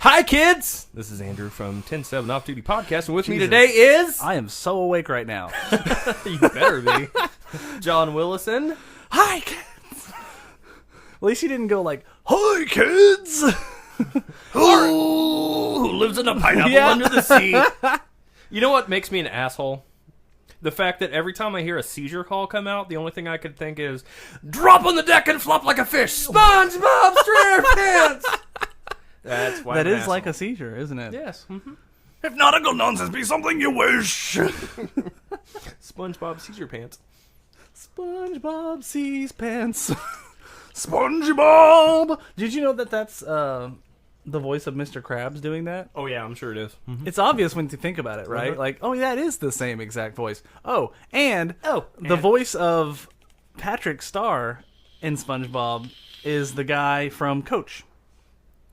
Hi, kids! This is Andrew from 10-7 Off Duty Podcast, and with me today is... I am so awake right now. You better be. John Willison. Hi, kids! At least you didn't go like, hi, kids! Who lives in a pineapple under the sea? You know what makes me an asshole? The fact that every time I hear a seizure call come out, the only thing I could think is, drop on the deck and flop like a fish, SpongeBob SquarePants! That's why That I'm is an like a asshole. seizure, isn't it? Yes. Mm-hmm. If nautical nonsense be something you wish. SpongeBob Seizure Pants. SpongeBob sees pants. SpongeBob! Did you know that that's the voice of Mr. Krabs doing that? Oh, yeah, I'm sure it is. Mm-hmm. It's obvious when you think about it, right? Uh-huh. Like, oh, yeah, it is the same exact voice. The voice of Patrick Star in SpongeBob is the guy from Coach.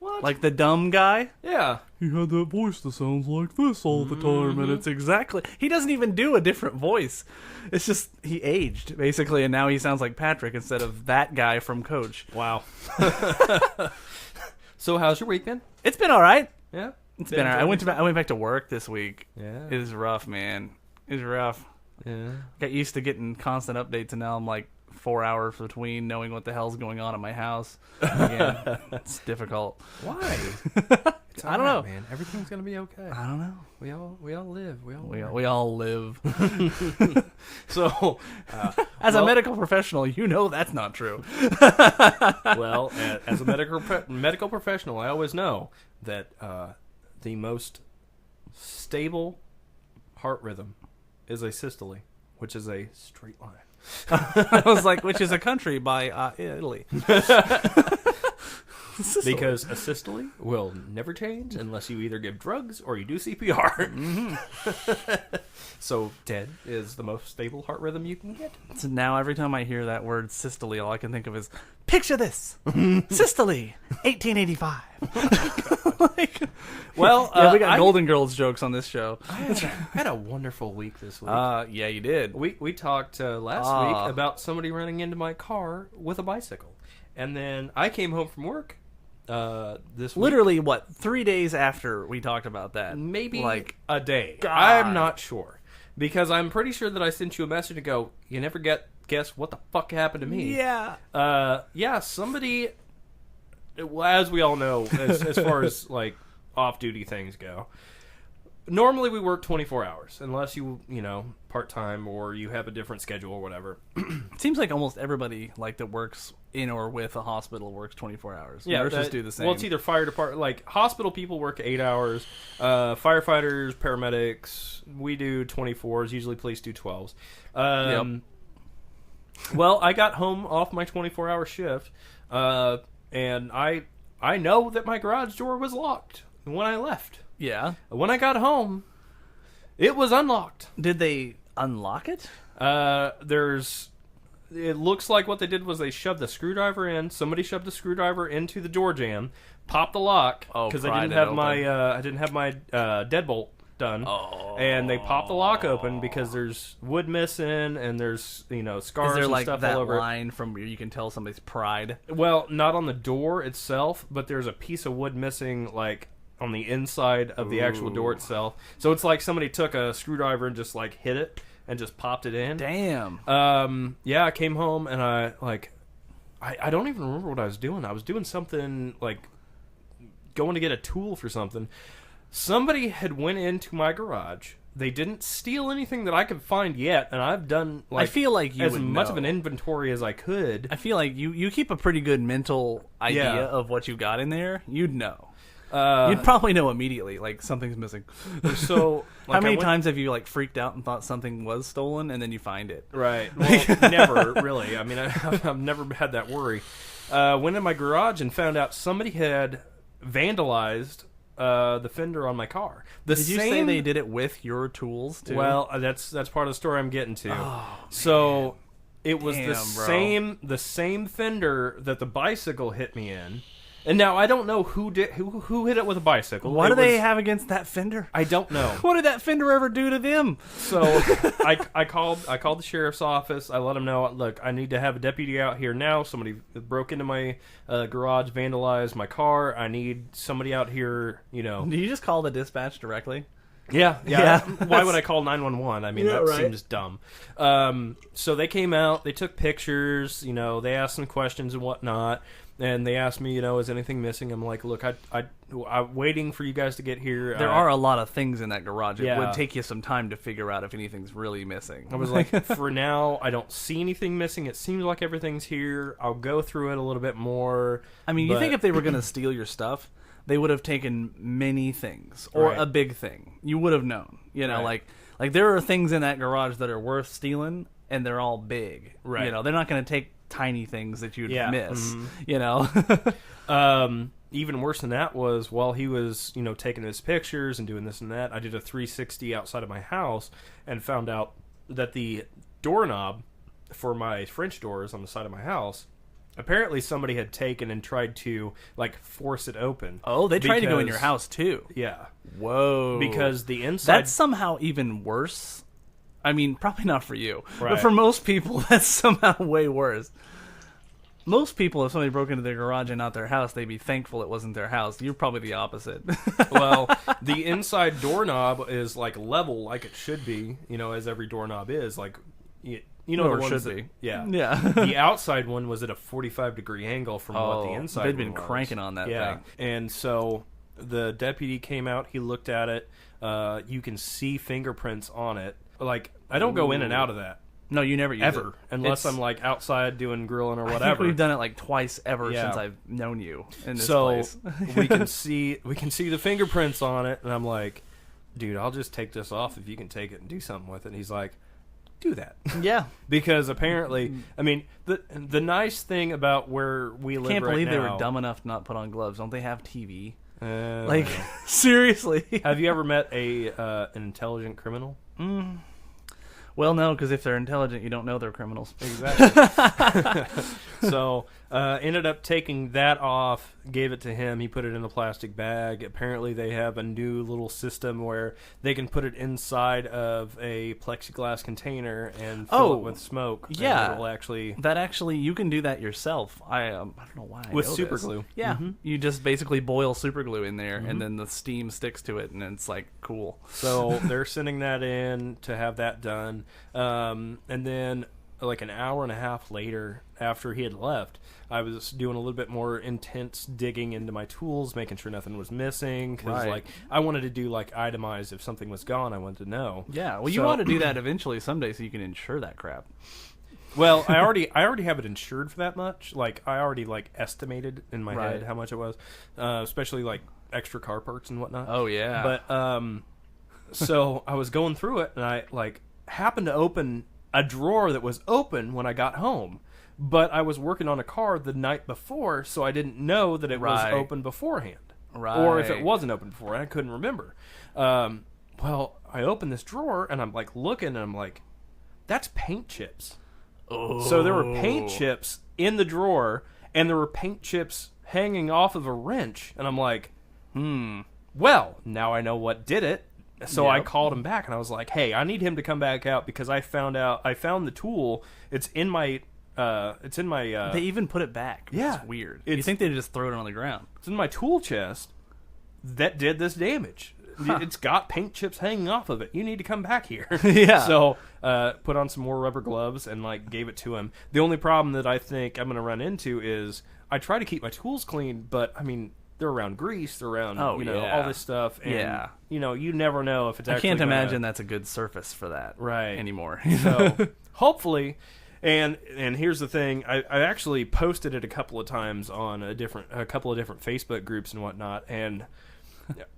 What? Like the dumb guy? Yeah. He had that voice that sounds like this all the time, and it's exactly... He doesn't even do a different voice. It's just, he aged, basically, and now he sounds like Patrick instead of that guy from Coach. Wow. So, how's your week been? It's been alright. Yeah? It's been alright. I went back to work this week. Yeah. It was rough, man. It was rough. Yeah. Got used to getting constant updates, and now I'm like 4 hours between knowing what the hell's going on at my house. Again, it's difficult. Why? It's I don't know, man. Everything's gonna be okay. I don't know. We all live. We all live. So, As a medical professional, you know that's not true. well, as a medical professional, I always know that the most stable heart rhythm is a systole, which is a straight line. I was like, which is a country by Italy. Because a systole will never change unless you either give drugs or you do CPR. Mm-hmm. So, Ted is the most stable heart rhythm you can get. So now every time I hear that word systole, all I can think of is, picture this. Systole, 1885. Well, we got Golden Girls jokes on this show. I had a wonderful week this week. Yeah, you did. We talked last week about somebody running into my car with a bicycle. And then I came home from work this week. Literally, 3 days after we talked about that? Maybe like a day. God. I'm not sure. Because I'm pretty sure that I sent you a message to go, you never guess what the fuck happened to me. Yeah. Somebody, well, as we all know, as far as like off-duty things go, normally we work 24 hours, unless you part-time or you have a different schedule or whatever. It seems like almost everybody that works in or with a hospital works 24 hours. Yeah, nurses do the same. Well, it's either fire department, like hospital people work 8 hours, firefighters, paramedics, we do 24s, usually police do 12s. Yep. Well, I got home off my 24-hour shift, and I know that my garage door was locked when I left. Yeah. When I got home, it was unlocked. Did they unlock it? It looks like what they did was they shoved the screwdriver in. Somebody shoved the screwdriver into the door jamb, popped the lock because I didn't have my deadbolt done, and they popped the lock open because there's wood missing and there's scars and stuff that all over line from where you can tell somebody's pride? Well, not on the door itself, but there's a piece of wood missing on the inside of the actual door itself. So it's like somebody took a screwdriver and just hit it and just popped it in. Damn. Yeah, I came home and I don't even remember what I was doing. I was doing something going to get a tool for something. Somebody had went into my garage. They didn't steal anything that I could find yet, and I've done I feel like you as would much know. of an inventory as I could. I feel like you keep a pretty good mental idea of what you got in there. You'd know. You'd probably know immediately, something's missing. So, how many times have you freaked out and thought something was stolen, and then you find it? Right. Well, never really. I mean, I've never had that worry. Went in my garage and found out somebody had vandalized the fender on my car. Did you say they did it with your tools too? Well, that's part of the story I'm getting to. Oh, so it was Damn, the same fender that the bicycle hit me in. And now I don't know who hit it with a bicycle. What do they have against that fender? I don't know. What did that fender ever do to them? So I called the sheriff's office. I let them know, look, I need to have a deputy out here now. Somebody broke into my garage, vandalized my car. I need somebody out here. You know. Do you just call the dispatch directly? Yeah. Why would I call 911? I mean, that seems dumb. So they came out. They took pictures. You know, they asked some questions and whatnot. And they asked me, you know, is anything missing? I'm like, look, I'm waiting for you guys to get here. There are a lot of things in that garage. It would take you some time to figure out if anything's really missing. I was like, for now, I don't see anything missing. It seems like everything's here. I'll go through it a little bit more. I mean, you think if they were going to steal your stuff, they would have taken many things or a big thing. You would have known. You know, like there are things in that garage that are worth stealing, and they're all big. Right. You know, they're not going to take tiny things that you'd miss, you know. Even worse than that was while he was, you know, taking his pictures and doing this and that, I did a 360 outside of my house and found out that the doorknob for my French doors on the side of my house, apparently somebody had taken and tried to, like, force it open. Oh, they tried to go in your house, too. Yeah. Whoa. Because the inside... That's somehow even worse. I mean, probably not for you. Right. But for most people, that's somehow way worse. Most people, if somebody broke into their garage and not their house, they'd be thankful it wasn't their house. You're probably the opposite. Well, the inside doorknob is, like, level like it should be, you know, as every doorknob is. Like, you know, or should be. Yeah. Yeah. The outside one was at a 45-degree angle from what the inside they'd been was. cranking on that thing. And so the deputy came out. He looked at it. You can see fingerprints on it. Like, I don't go in and out of that. No, you never use ever, it. unless I'm like outside doing grilling or whatever. I think we've done it like twice ever since I've known you in this place. we can see the fingerprints on it, and I'm like, dude, I'll just take this off if you can take it and do something with it. And he's like, do that. Yeah, because apparently, I mean, the nice thing about where we live, can't believe right now, they were dumb enough to not put on gloves. Don't they have TV? Like, seriously. Have you ever met an intelligent criminal? Well, no, because if they're intelligent, you don't know they're criminals. Exactly. So, ended up taking that off, gave it to him. He put it in a plastic bag. Apparently, they have a new little system where they can put it inside of a plexiglass container and fill it with smoke. Yeah. And it'll actually... That actually, you can do that yourself. I don't know why I with know super this. glue. Yeah. Mm-hmm. You just basically boil super glue in there, and then the steam sticks to it, and it's like, cool. So, they're sending that in to have that done. And then, like an hour and a half later, after he had left, I was doing a little bit more intense digging into my tools, making sure nothing was missing. Because, like, I wanted to do, like, itemize if something was gone. I wanted to know. Yeah, well, you want to do that eventually someday so you can insure that crap. Well, I already have it insured for that much. Like, I already, like, estimated in my head how much it was. Especially, like, extra car parts and whatnot. Oh, yeah. But, so I was going through it, and I, like, happened to open a drawer that was open when I got home, but I was working on a car the night before, so I didn't know that it was open beforehand, or if it wasn't open beforehand, I couldn't remember. Well, I opened this drawer and I'm like looking, and I'm like, that's paint chips. Oh. So there were paint chips in the drawer, and there were paint chips hanging off of a wrench, and I'm like, well, now I know what did it. So I called him back, and I was like, hey, I need him to come back out because I found the tool. It's in my they even put it back. Yeah. It's weird. You think they'd just throw it on the ground. It's in my tool chest that did this damage. Huh. It's got paint chips hanging off of it. You need to come back here. Yeah. So put on some more rubber gloves and, like, gave it to him. The only problem that I think I'm going to run into is I try to keep my tools clean, but, I mean, they're around grease, they're around, all this stuff. And, you never know if it's actually... I can't imagine that's a good surface for that anymore. So, hopefully... And here's the thing, I actually posted it a couple of times on a couple of different Facebook groups and whatnot, and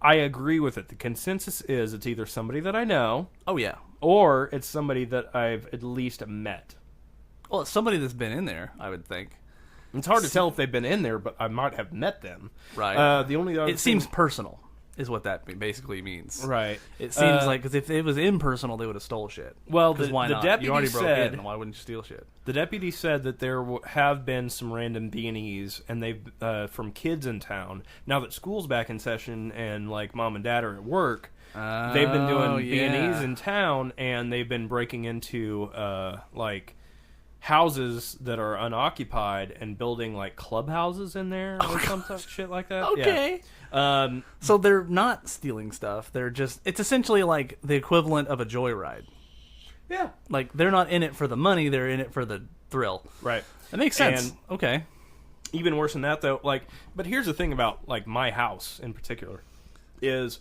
I agree with it. The consensus is it's either somebody that I know... Oh, yeah. Or it's somebody that I've at least met. Well, it's somebody that's been in there, I would think. It's hard to tell if they've been in there, but I might have met them. Right. The only other seems personal. is what that basically means. Right. It seems like, because if it was impersonal, they would have stole shit. Well, why not? deputy you already broke said, in. Why wouldn't you steal shit? The deputy said that there have been some random B&Es, and they've from kids in town. Now that school's back in session and like mom and dad are at work, they've been doing B&Es in town, and they've been breaking into like houses that are unoccupied and building like clubhouses in there or some shit like that. Okay. Yeah. So they're not stealing stuff. They're just, it's essentially like the equivalent of a joyride. Yeah. Like, they're not in it for the money, they're in it for the thrill. Right. That makes sense. And okay. Even worse than that, though, like, but here's the thing about, like, my house in particular, is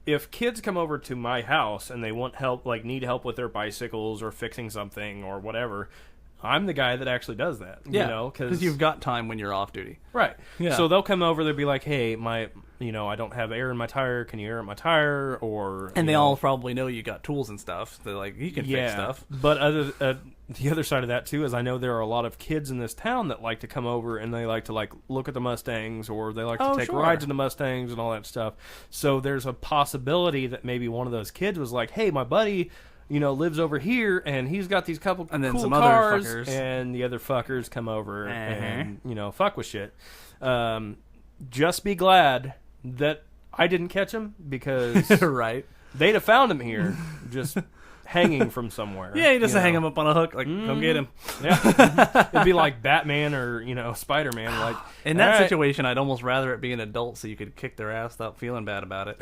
if kids come over to my house and they want help, like, need help with their bicycles or fixing something or whatever, I'm the guy that actually does that. Yeah, you know, because you've got time when you're off duty. Right. Yeah. So they'll come over, they'll be like, hey, I don't have air in my tire, can you air my tire? Or and they all probably know you got tools and stuff. They're like, you can fix stuff. But the other side of that too is I know there are a lot of kids in this town that like to come over and they like to like look at the Mustangs, or they like to take rides in the Mustangs and all that stuff. So there's a possibility that maybe one of those kids was like, hey, my buddy, lives over here, and he's got these couple and then cool some cars, other fuckers. and the other fuckers come over and fuck with shit. Just be glad that I didn't catch him, because right, they'd have found him here, just hanging from somewhere. Yeah, you just hang him up on a hook, like, come get him. Yeah, it'd be like Batman or Spider-Man. Like, in that situation, I'd almost rather it be an adult so you could kick their ass without feeling bad about it.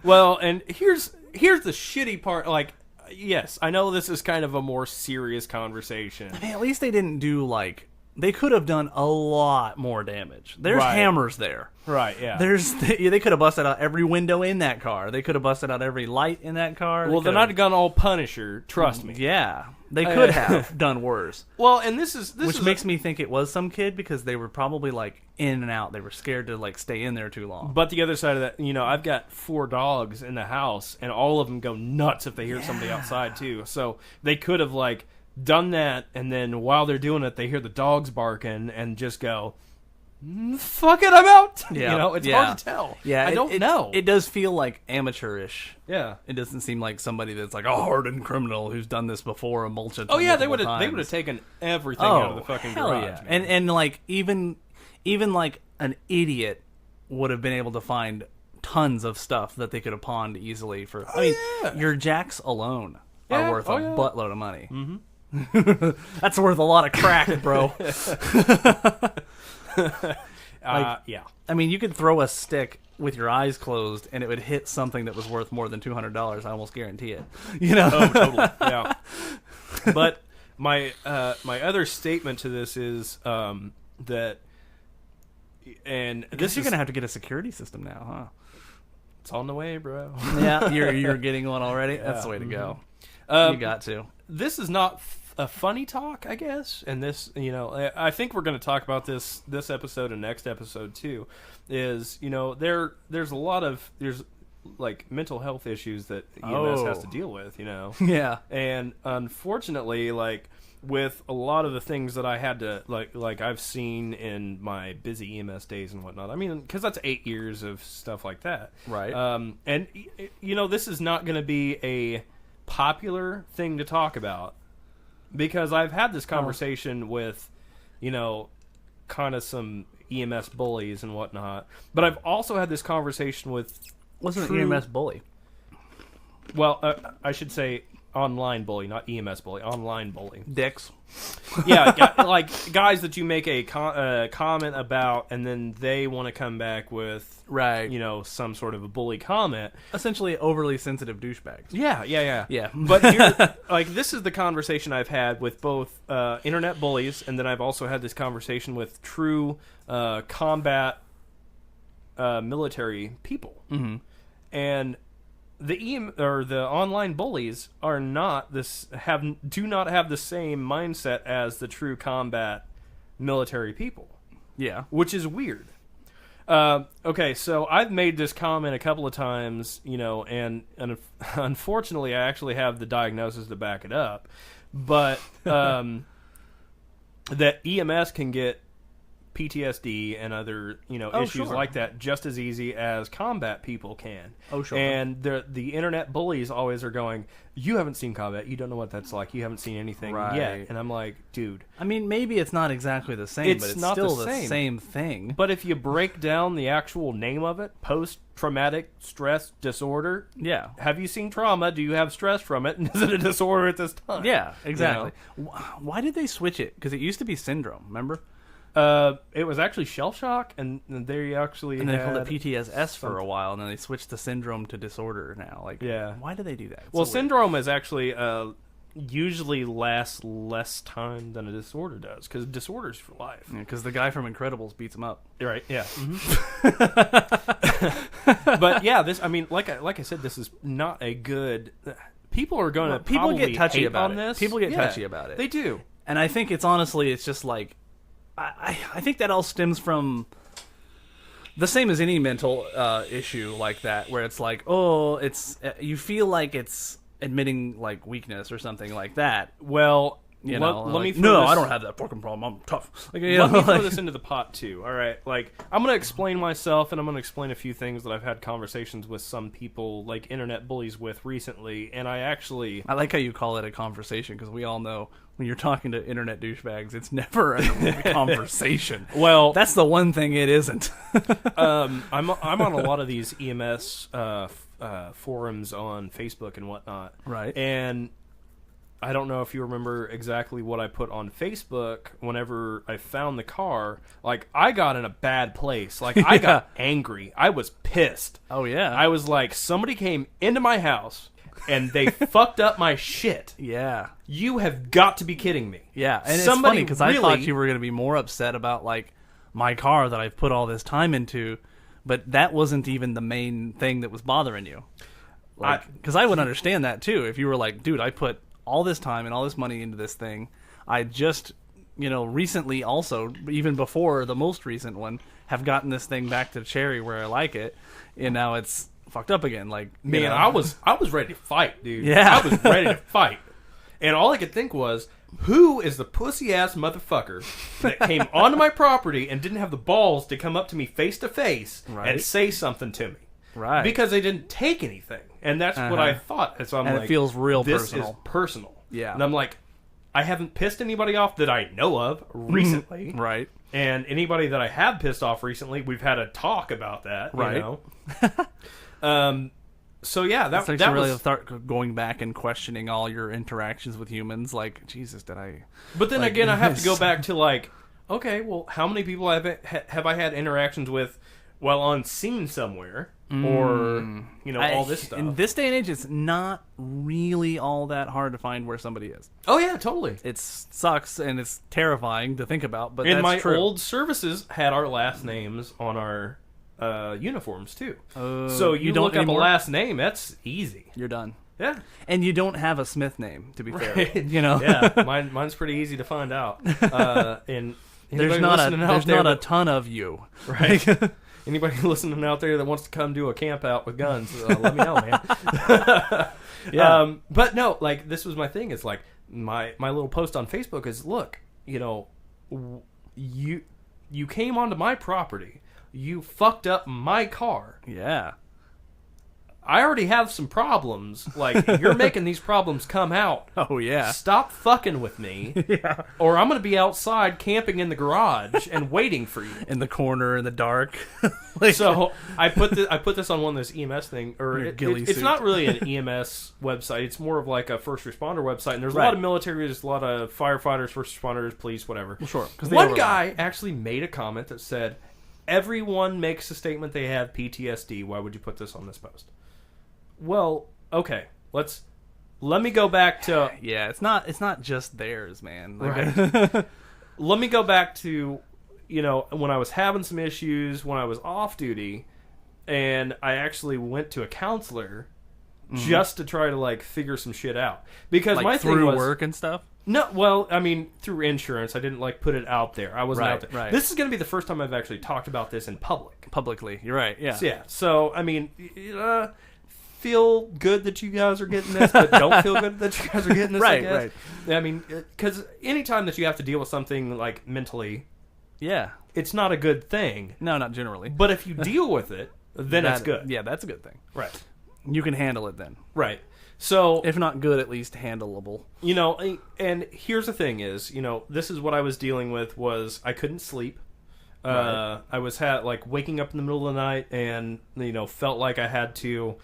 Well, and here's the shitty part. Like, yes, I know this is kind of a more serious conversation. I mean, at least they didn't do like. They could have done a lot more damage. There's hammers there. Right, yeah. They could have busted out every window in that car. They could have busted out every light in that car. Well, they're not gone all Punisher, trust me. Yeah. They could have done worse. Well, and this Which makes me think it was some kid, because they were probably like in and out. They were scared to like stay in there too long. But the other side of that, I've got 4 dogs in the house, and all of them go nuts if they hear somebody outside too. So they could have like done that, and then while they're doing it, they hear the dogs barking and just go, fuck it, I'm out. Yeah. It's hard to tell. Yeah, I don't know. It does feel like amateurish. Yeah, it doesn't seem like somebody that's like a hardened criminal who's done this before a multitude. Oh yeah, they would have taken everything out of the fucking garage. Yeah. And like even like an idiot would have been able to find tons of stuff that they could have pawned easily for. Your jacks alone are worth a buttload of money. Mm-hmm. That's worth a lot of crack, bro. Yeah. I mean, you could throw a stick with your eyes closed, and it would hit something that was worth more than $200. I almost guarantee it. Oh, totally. Yeah. But my other statement to this is that, and you're gonna have to get a security system now, huh? It's on the way, bro. Yeah, you're getting one already. Yeah. That's the way to go. You got to. This is not a funny talk, I guess, and this, I think we're going to talk about this episode and next episode too. Is there's a lot of like mental health issues that EMS has to deal with, Yeah, and unfortunately, like with a lot of the things that I had to like I've seen in my busy EMS days and whatnot. I mean, because that's 8 years of stuff like that, right? And this is not going to be a popular thing to talk about, because I've had this conversation with, kind of some EMS bullies and whatnot, but I've also had this conversation with an EMS bully? Well, I should say online bully, not EMS bully, online bully. Dicks. Yeah, like guys that you make a comment about, and then they want to come back with, some sort of a bully comment. Essentially, overly sensitive douchebags. Yeah. But like, this is the conversation I've had with both internet bullies, and then I've also had this conversation with true combat military people, and the online bullies are do not have the same mindset as the true combat military people. Yeah, which is weird. Okay, so I've made this comment a couple of times, and unfortunately, I actually have the diagnosis to back it up. But that EMS can get PTSD and other issues like that just as easy as combat people can. Oh, sure. And the internet bullies always are going, you haven't seen combat, you don't know what that's like, you haven't seen anything yet. And I'm like, dude. I mean, maybe it's not exactly the same, but it's not still the same thing. But if you break down the actual name of it, post-traumatic stress disorder, have you seen trauma? Do you have stress from it? And is it a disorder at this time? Yeah, exactly. Why did they switch it? Because it used to be syndrome, remember? It was actually shell shock, and they actually they called it PTSS for a while, and then they switched the syndrome to disorder now. Why do they do that? Well, syndrome is actually usually lasts less time than a disorder does, because disorder's for life. Because the guy from Incredibles beats him up. Right? Yeah. Mm-hmm. But yeah, this. I mean, like I said, this is not a good. People are going to get touchy about this. People get touchy about it. They do, and I think it's just like. I think that all stems from the same as any mental issue like that, where it's like, you feel like it's admitting like weakness or something like that. Well, I don't have that fucking problem. I'm tough. Let me throw this into the pot too. All right, I'm going to explain myself, and I'm going to explain a few things that I've had conversations with some people, like internet bullies, with recently. And I like how you call it a conversation, because we all know when you're talking to internet douchebags, it's never a conversation. Well, that's the one thing it isn't. I'm on a lot of these EMS forums on Facebook and whatnot, right? And I don't know if you remember exactly what I put on Facebook whenever I found the car. Like, I got in a bad place. Like, I got angry. I was pissed. Oh, yeah. I was like, somebody came into my house, and they fucked up my shit. Yeah. You have got to be kidding me. Yeah, and it's funny, because I thought you were going to be more upset about, like, my car that I've put all this time into, but that wasn't even the main thing that was bothering you. Because I would understand that, too, if you were like, dude, I put all this time and all this money into this thing. I just, recently also, even before the most recent one, have gotten this thing back to Cherry where I like it, and now it's fucked up again. Like, man, I was ready to fight, dude. Yeah. I was ready to fight. And all I could think was, who is the pussy-ass motherfucker that came onto my property and didn't have the balls to come up to me face-to-face and say something to me? Right. Because they didn't take anything. And that's what I thought. And so I'm like, it feels real this personal. is personal. Yeah. And I'm like, I haven't pissed anybody off that I know of recently. Right. And anybody that I have pissed off recently, we've had a talk about that. Right. So yeah, that was really start going back and questioning all your interactions with humans. Like, Jesus, did I? But then again, I have to go back to like, okay, well, how many people have I had interactions with while on scene somewhere, or all this stuff? In this day and age, it's not really all that hard to find where somebody is. Oh yeah, totally. It sucks and it's terrifying to think about, but and that's true. My old services had our last names on our uniforms too. So you don't look up a last name, that's easy. You're done. Yeah. And you don't have a Smith name, to be fair. Yeah, mine's pretty easy to find out. And there's not a ton of you. Right. Anybody listening out there that wants to come do a camp out with guns, let me know, man. Yeah. But no, like, this was my thing. It's like, my little post on Facebook is, look, you came onto my property. You fucked up my car. Yeah. I already have some problems. Like, you're making these problems come out. Oh, yeah. Stop fucking with me. Yeah. Or I'm going to be outside camping in the garage and waiting for you. In the corner in the dark. So I put this on one of those EMS thing, or it's not really an EMS website. It's more of like a first responder website. And there's a lot of military, there's a lot of firefighters, first responders, police, whatever. Well, sure. One guy actually made a comment that said, everyone makes a statement they have PTSD. Why would you put this on this post? Well, okay. Let me go back to... Yeah, it's not just theirs, man. Right. Let me go back to, when I was having some issues, when I was off duty, and I actually went to a counselor just to try to, like, figure some shit out. Because my thing was... through work and stuff? No, well, I mean, through insurance. I didn't, like, put it out there. I wasn't out there. Right. This is going to be the first time I've actually talked about this in public. Publicly, you're right, yeah. So, I mean... feel good that you guys are getting this, but don't feel good that you guys are getting this. Right. I mean, because anytime that you have to deal with something like mentally, Yeah. It's not a good thing. No, not generally. But if you deal with it, then it's good. Yeah, that's a good thing. Right. You can handle it then. Right. So, if not good, at least handleable. And here's the thing is, this is what I was dealing with was I couldn't sleep. Right. I was waking up in the middle of the night and, felt like I had to,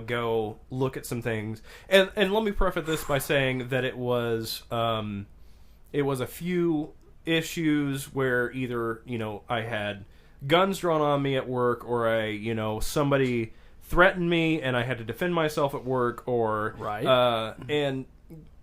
go look at some things. And let me preface this by saying that it was a few issues where either, I had guns drawn on me at work or somebody threatened me and I had to defend myself at work or right. And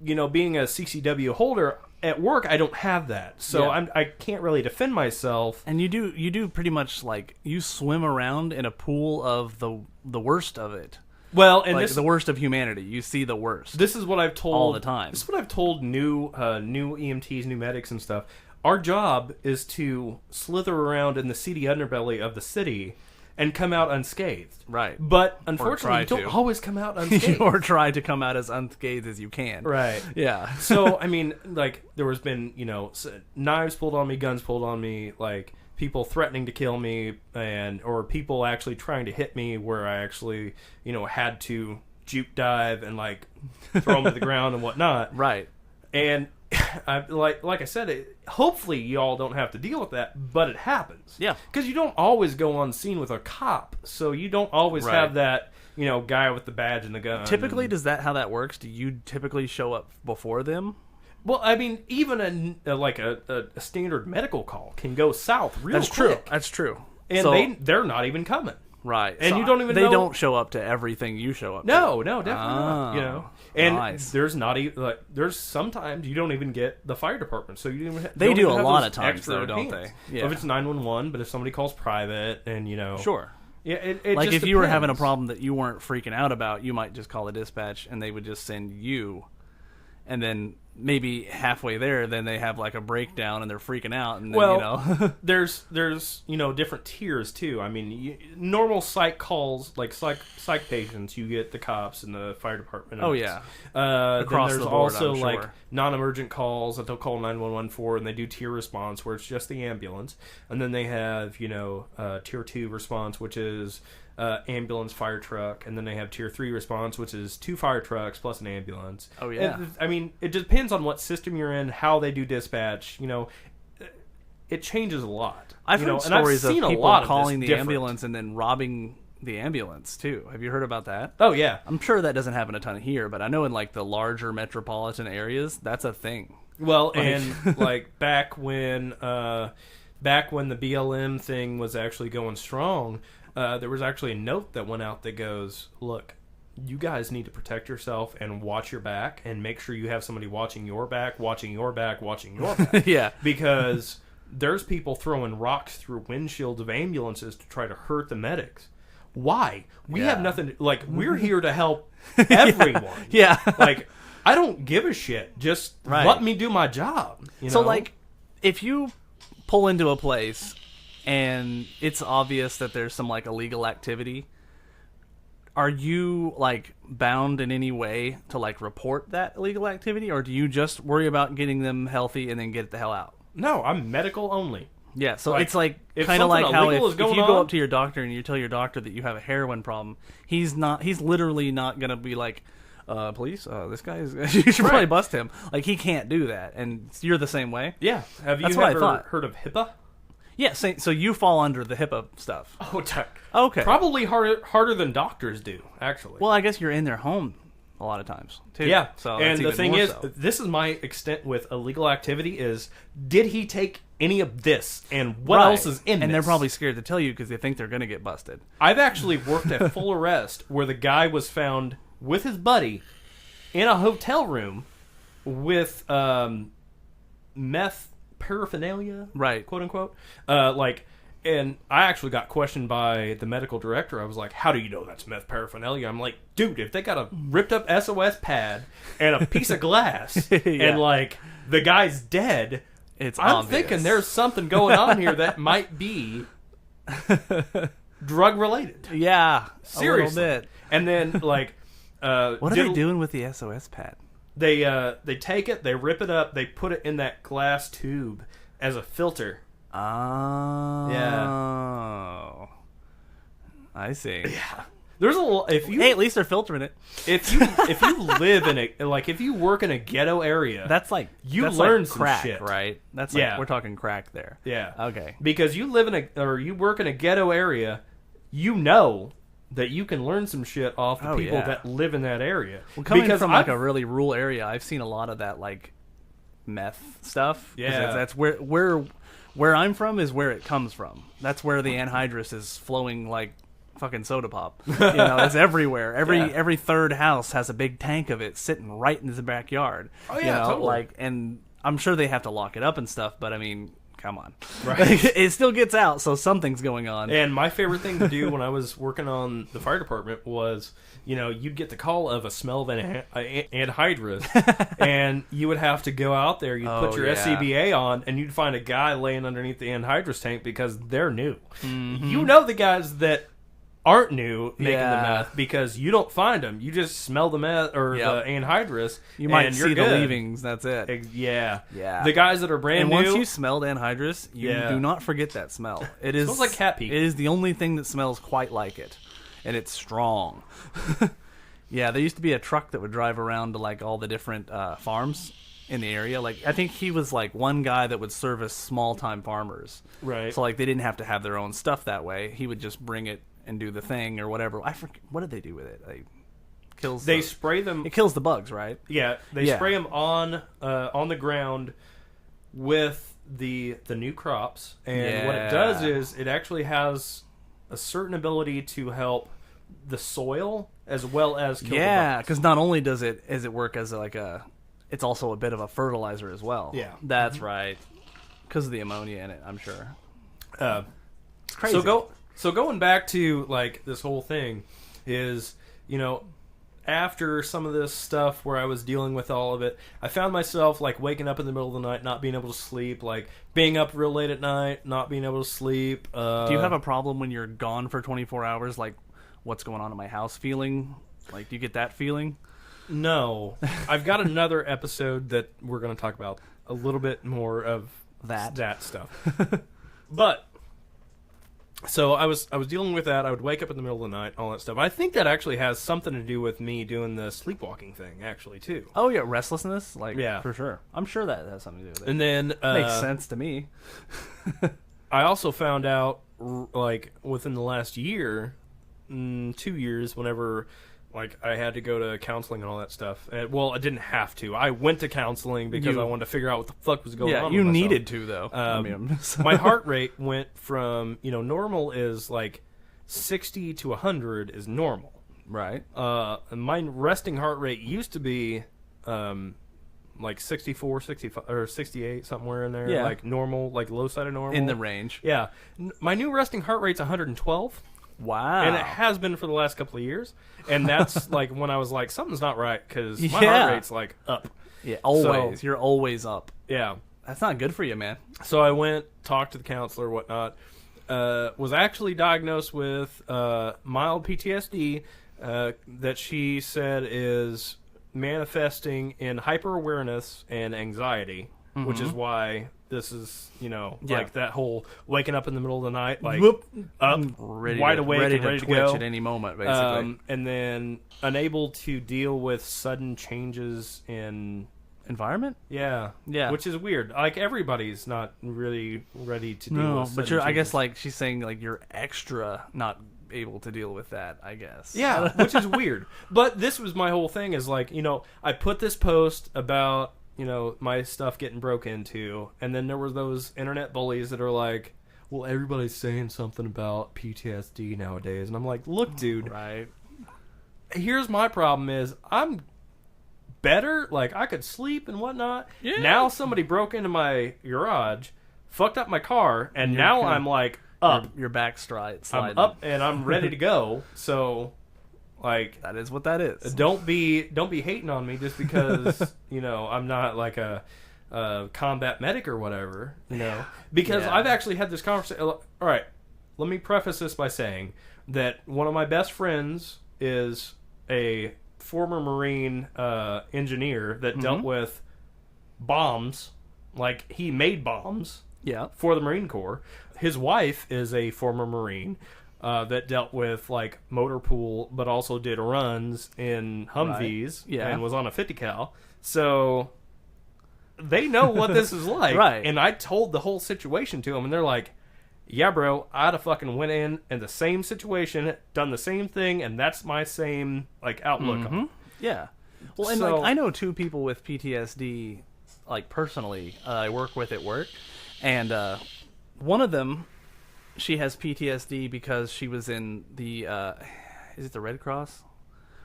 being a CCW holder at work I don't have that, so I can't really defend myself. And you do pretty much you swim around in a pool of the worst of it. Well, and the worst of humanity. You see the worst. This is what I've told all the time. This is what I've told new EMTs, new medics and stuff. Our job is to slither around in the seedy underbelly of the city and come out unscathed. Right. But unfortunately, you don't always come out unscathed. Or try to come out as unscathed as you can. Right. Yeah. So, there has been, knives pulled on me, guns pulled on me, people threatening to kill me, or people actually trying to hit me where I actually, had to juke dive and, throw them to the ground and whatnot. Right. And like I said, hopefully you all don't have to deal with that, but it happens. Yeah. Because you don't always go on scene with a cop, so you don't always have that, guy with the badge and the gun. Typically, how that works? Do you typically show up before them? Well, even a standard medical call can go south real quick. True. That's true. And they're not even coming. Right. And you don't even know. They don't show up to everything you show up to. No, definitely not. And nice. There's not even there's sometimes you don't even get the fire department, so you don't they don't do even a have lot those of times extra though, don't hands. they? Yeah. If it's 911, but if somebody calls private and Sure. Yeah, it if just you were depends. having a problem that you weren't freaking out about, you might just call a dispatch and they would just send you, and then maybe halfway there, then they have a breakdown and they're freaking out. And then, there's different tiers too. I mean, normal psych calls, psych patients, you get the cops and the fire department. Oh yeah. Across then there's the board, also I'm sure. non-emergent calls that they'll call 911 for, and they do tier response where it's just the ambulance, and then they have tier 2 response, which is ambulance, fire truck, and then they have tier 3 response, which is 2 fire trucks plus an ambulance. Oh yeah. It depends on what system you're in, how they do dispatch. It changes a lot. I've heard stories of people calling the ambulance and then robbing the ambulance too. Have you heard about that? Oh yeah. I'm sure that doesn't happen a ton here, but I know in the larger metropolitan areas, that's a thing. Well, and back when the BLM thing was actually going strong, there was actually a note that went out that goes, look, you guys need to protect yourself and watch your back and make sure you have somebody watching your back, watching your back, watching your back. Yeah. Because there's people throwing rocks through windshields of ambulances to try to hurt the medics. Why? We have nothing we're here to help everyone. Yeah. I don't give a shit. Just let me do my job. So if you pull into a place and it's obvious that there's some illegal activity, are you bound in any way to report that illegal activity, or do you just worry about getting them healthy and then get the hell out? No, I'm medical only. Yeah, so it's kind of how if you go up to your doctor and you tell your doctor that you have a heroin problem, he's literally not going to be police, this guy is, you should probably bust him. He can't do that, and you're the same way. Yeah. Have you ever heard of HIPAA? Yeah, so you fall under the HIPAA stuff. Oh, okay. Probably harder than doctors do, actually. Well, I guess you're in their home a lot of times, too. Yeah, so and the thing is, this is my extent with illegal activity is, did he take any of this, and what else is in this? And they're probably scared to tell you because they think they're going to get busted. I've actually worked at full arrest where the guy was found with his buddy in a hotel room with meth paraphernalia, right, quote unquote, and I actually got questioned by the medical director. I was like, how do you know that's meth paraphernalia? I'm like, dude, if they got a ripped up SOS pad and a piece of glass and the guy's dead, I'm obvious. thinking there's something going on here that might be drug related. Yeah, seriously. A little bit. And then what are they doing with the SOS pad? They take it, they rip it up, they put it in that glass tube as a filter. Oh. Yeah. I see. Yeah. There's a if you hey, at least they're filtering it. If you live in a like if you work in a ghetto area, that's like you learn like some crack, shit, right? That's like we're talking crack there. Yeah. Okay. Because you live in you work in a ghetto area, you know that you can learn some shit off the people that live in that area. Well, coming from like a really rural area, I've seen a lot of that like meth stuff. Yeah. That's where I'm from is where it comes from. That's where the anhydrous is flowing like fucking soda pop. It's everywhere. Every third house has a big tank of it sitting right in the backyard. Oh yeah, totally. And I'm sure they have to lock it up and stuff, but I mean, come on. Right. It still gets out, so something's going on. And my favorite thing to do when I was working on the fire department was, you'd get the call of a smell of anhydrous, and you would have to go out there, you'd put your SCBA on, and you'd find a guy laying underneath the anhydrous tank because they're new. Mm-hmm. You know the guys that aren't new making the meth because you don't find them. You just smell the meth or the anhydrous. You might see the leavings. That's it. Yeah. Yeah. The guys that are brand new. And once you smelled anhydrous, you do not forget that smell. It smells like cat pee. It is the only thing that smells quite like it, and it's strong. Yeah, there used to be a truck that would drive around to like all the different farms in the area. Like I think he was like one guy that would service small time farmers. Right. So like they didn't have to have their own stuff that way. He would just bring it and do the thing or whatever. I forget, what did they do with it? They spray them. It kills the bugs, right? Yeah, they spray them on the ground with the new crops, and what it does is it actually has a certain ability to help the soil as well as kill the bugs. Because not only does it work as it's also a bit of a fertilizer as well. Yeah, that's right. Because of the ammonia in it, I'm sure. It's crazy. So going back to like this whole thing is, after some of this stuff where I was dealing with all of it, I found myself like waking up in the middle of the night, not being able to sleep, like being up real late at night, not being able to sleep. Do you have a problem when you're gone for 24 hours, like what's going on in my house feeling? Like, do you get that feeling? No. I've got another episode that we're going to talk about a little bit more of that stuff. But so I was dealing with that. I would wake up in the middle of the night, all that stuff. I think that actually has something to do with me doing the sleepwalking thing, actually, too. Oh, yeah, restlessness? Like, yeah. For sure. I'm sure that has something to do with it. And then... makes sense to me. I also found out, like, within the last year, 2 years, whenever... Like, I had to go to counseling and all that stuff. Well, I didn't have to. I went to counseling because I wanted to figure out what the fuck was going on with myself. Needed to, though. My heart rate went from, normal is like 60 to 100 is normal. Right. And my resting heart rate used to be like 64, 65, or 68, somewhere in there. Yeah. Like normal, like low side of normal. In the range. Yeah. My new resting heart rate's 112. Wow. And it has been for the last couple of years. And that's like when I was like, something's not right because my heart rate's like up. Yeah, always. You're always up. Yeah. That's not good for you, man. So I went, talked to the counselor, whatnot. Was actually diagnosed with mild PTSD that she said is manifesting in hyper-awareness and anxiety, which is why... This is, like that whole waking up in the middle of the night, like up, wide awake, ready and ready to twitch go at any moment, basically. and then unable to deal with sudden changes in environment. Yeah, which is weird. Like everybody's not really ready to deal with. But I guess like she's saying like you're extra not able to deal with that. I guess. Yeah, which is weird. But this was my whole thing. Is like I put this post about. My stuff getting broke into. And then there were those internet bullies that are like, well, everybody's saying something about PTSD nowadays. And I'm like, look, dude. Right. Here's my problem is I'm better. Like, I could sleep and whatnot. Yeah. Now somebody broke into my garage, fucked up my car, and now I'm like up. Your back sliding. I'm up and I'm ready to go. So... Like that is what that is. Don't be hating on me just because I'm not like a combat medic or whatever. Because I've actually had this conversation. All right, let me preface this by saying that one of my best friends is a former Marine engineer that dealt with bombs. Like he made bombs. for the Marine Corps. His wife is a former Marine that dealt with like motor pool, but also did runs in Humvees and was on a 50 cal. So they know what this is like. Right. And I told the whole situation to them, and they're like, yeah, bro, I'd have fucking went in the same situation, done the same thing, and that's my same like outlook on it. Yeah. Well, and like I know 2 people with PTSD, like personally, I work with at work, and one of them, she has PTSD because she was in the is it the Red Cross,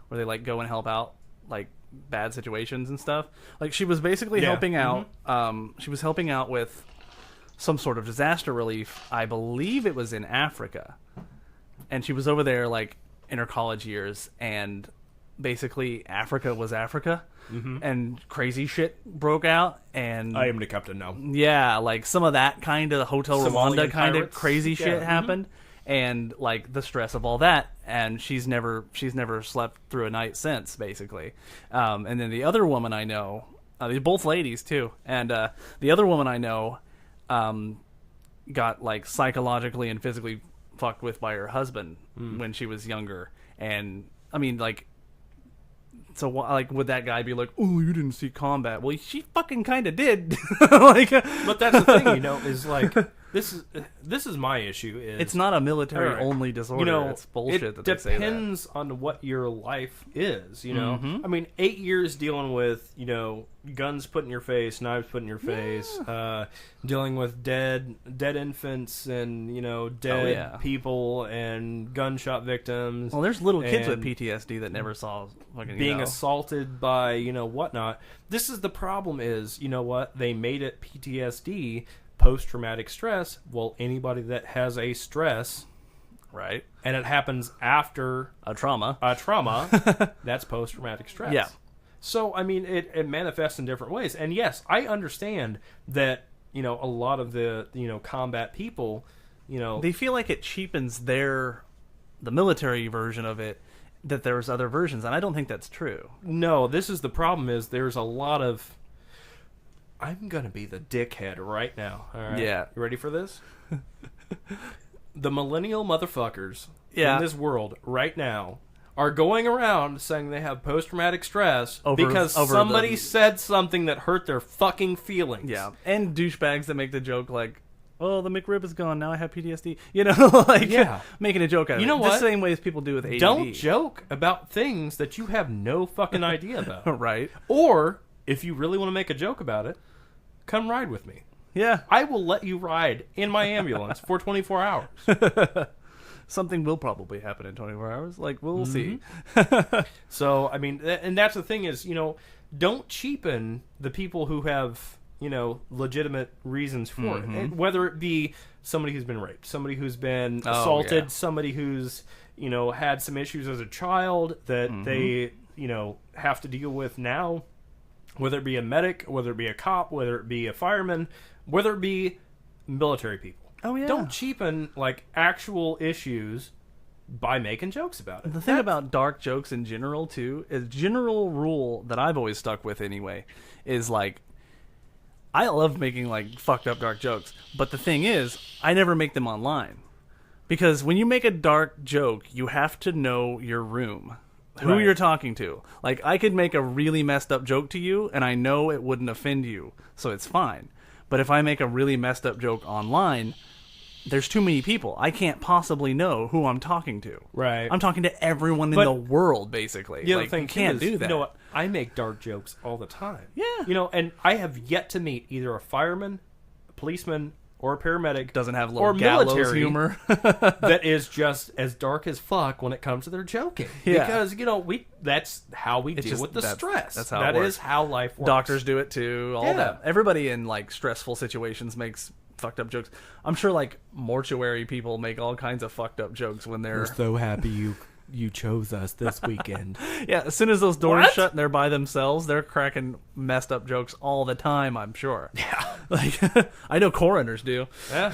where they like go and help out like bad situations and stuff. Like she was basically helping out. She was helping out with some sort of disaster relief. I believe it was in Africa, and she was over there like in her college years, and basically Africa was Africa, and crazy shit broke out, and I am the captain now. Yeah, like some of that kind of Hotel Rwanda kind of crazy shit Mm-hmm. happened, and like the stress of all that, and she's never slept through a night since, basically. And then the other woman I know, they're both ladies too, and the other woman I know got like psychologically and physically fucked with by her husband when she was younger, and I mean like. So, like, would that guy be like, "Oh, you didn't see combat"? Well, she fucking kind of did. Like, but that's the thing, you know, is like this is my issue. Is it's not a military only disorder. You know, it's bullshit that they say that. It depends on what your life is. You know, I mean, 8 years dealing with guns put in your face, knives put in your face, dealing with dead infants and dead people and gunshot victims. Well, there's little kids with PTSD that never saw fucking being assaulted by whatnot. This is the problem. Is what they made it PTSD, post-traumatic stress. Well, anybody that has a stress, right, and it happens after a trauma, that's post-traumatic stress. Yeah. So, I mean, it manifests in different ways. And yes, I understand that, a lot of the, combat people, they feel like it cheapens the military version of it, that there's other versions. And I don't think that's true. No, this is the problem is there's a lot of... I'm going to be the dickhead right now. All right? Yeah. You ready for this? The millennial motherfuckers in this world right now are going around saying they have post-traumatic stress because somebody said something that hurt their fucking feelings. Yeah, and douchebags that make the joke like, "Oh, the McRib is gone, now I have PTSD." Making a joke out of it. You know what? The same way as people do with ADD. Don't joke about things that you have no fucking idea about. Right. Or, if you really want to make a joke about it, come ride with me. Yeah. I will let you ride in my ambulance for 24 hours. Something will probably happen in 24 hours. Like, we'll see. So, I mean, and that's the thing is, don't cheapen the people who have, legitimate reasons for it. And whether it be somebody who's been raped, somebody who's been assaulted, somebody who's, had some issues as a child that they, have to deal with now, whether it be a medic, whether it be a cop, whether it be a fireman, whether it be military people. Oh, yeah. Don't cheapen, like, actual issues by making jokes about it. The thing about dark jokes in general, too, is general rule that I've always stuck with anyway, is, like, I love making, like, fucked up dark jokes. But the thing is, I never make them online. Because when you make a dark joke, you have to know your room. Who you're talking to. Like, I could make a really messed up joke to you, and I know it wouldn't offend you, so it's fine. But if I make a really messed up joke online, there's too many people. I can't possibly know who I'm talking to. Right. I'm talking to everyone in the world, basically. The other thing you can't do that. You know what? I make dark jokes all the time. Yeah. And I have yet to meet either a fireman, a policeman, or a paramedic doesn't have a little gallows humor that is just as dark as fuck when it comes to their joking. Yeah. Because that's how we deal with the stress. That's how that it works. Is how life works. Doctors do it too. All that. Everybody in like stressful situations makes fucked up jokes. I'm sure like mortuary people make all kinds of fucked up jokes when they're... We're so happy you chose us this weekend. Yeah, as soon as those doors shut and they're by themselves, they're cracking messed up jokes all the time, I'm sure. Yeah. Like, I know coroners do. Yeah.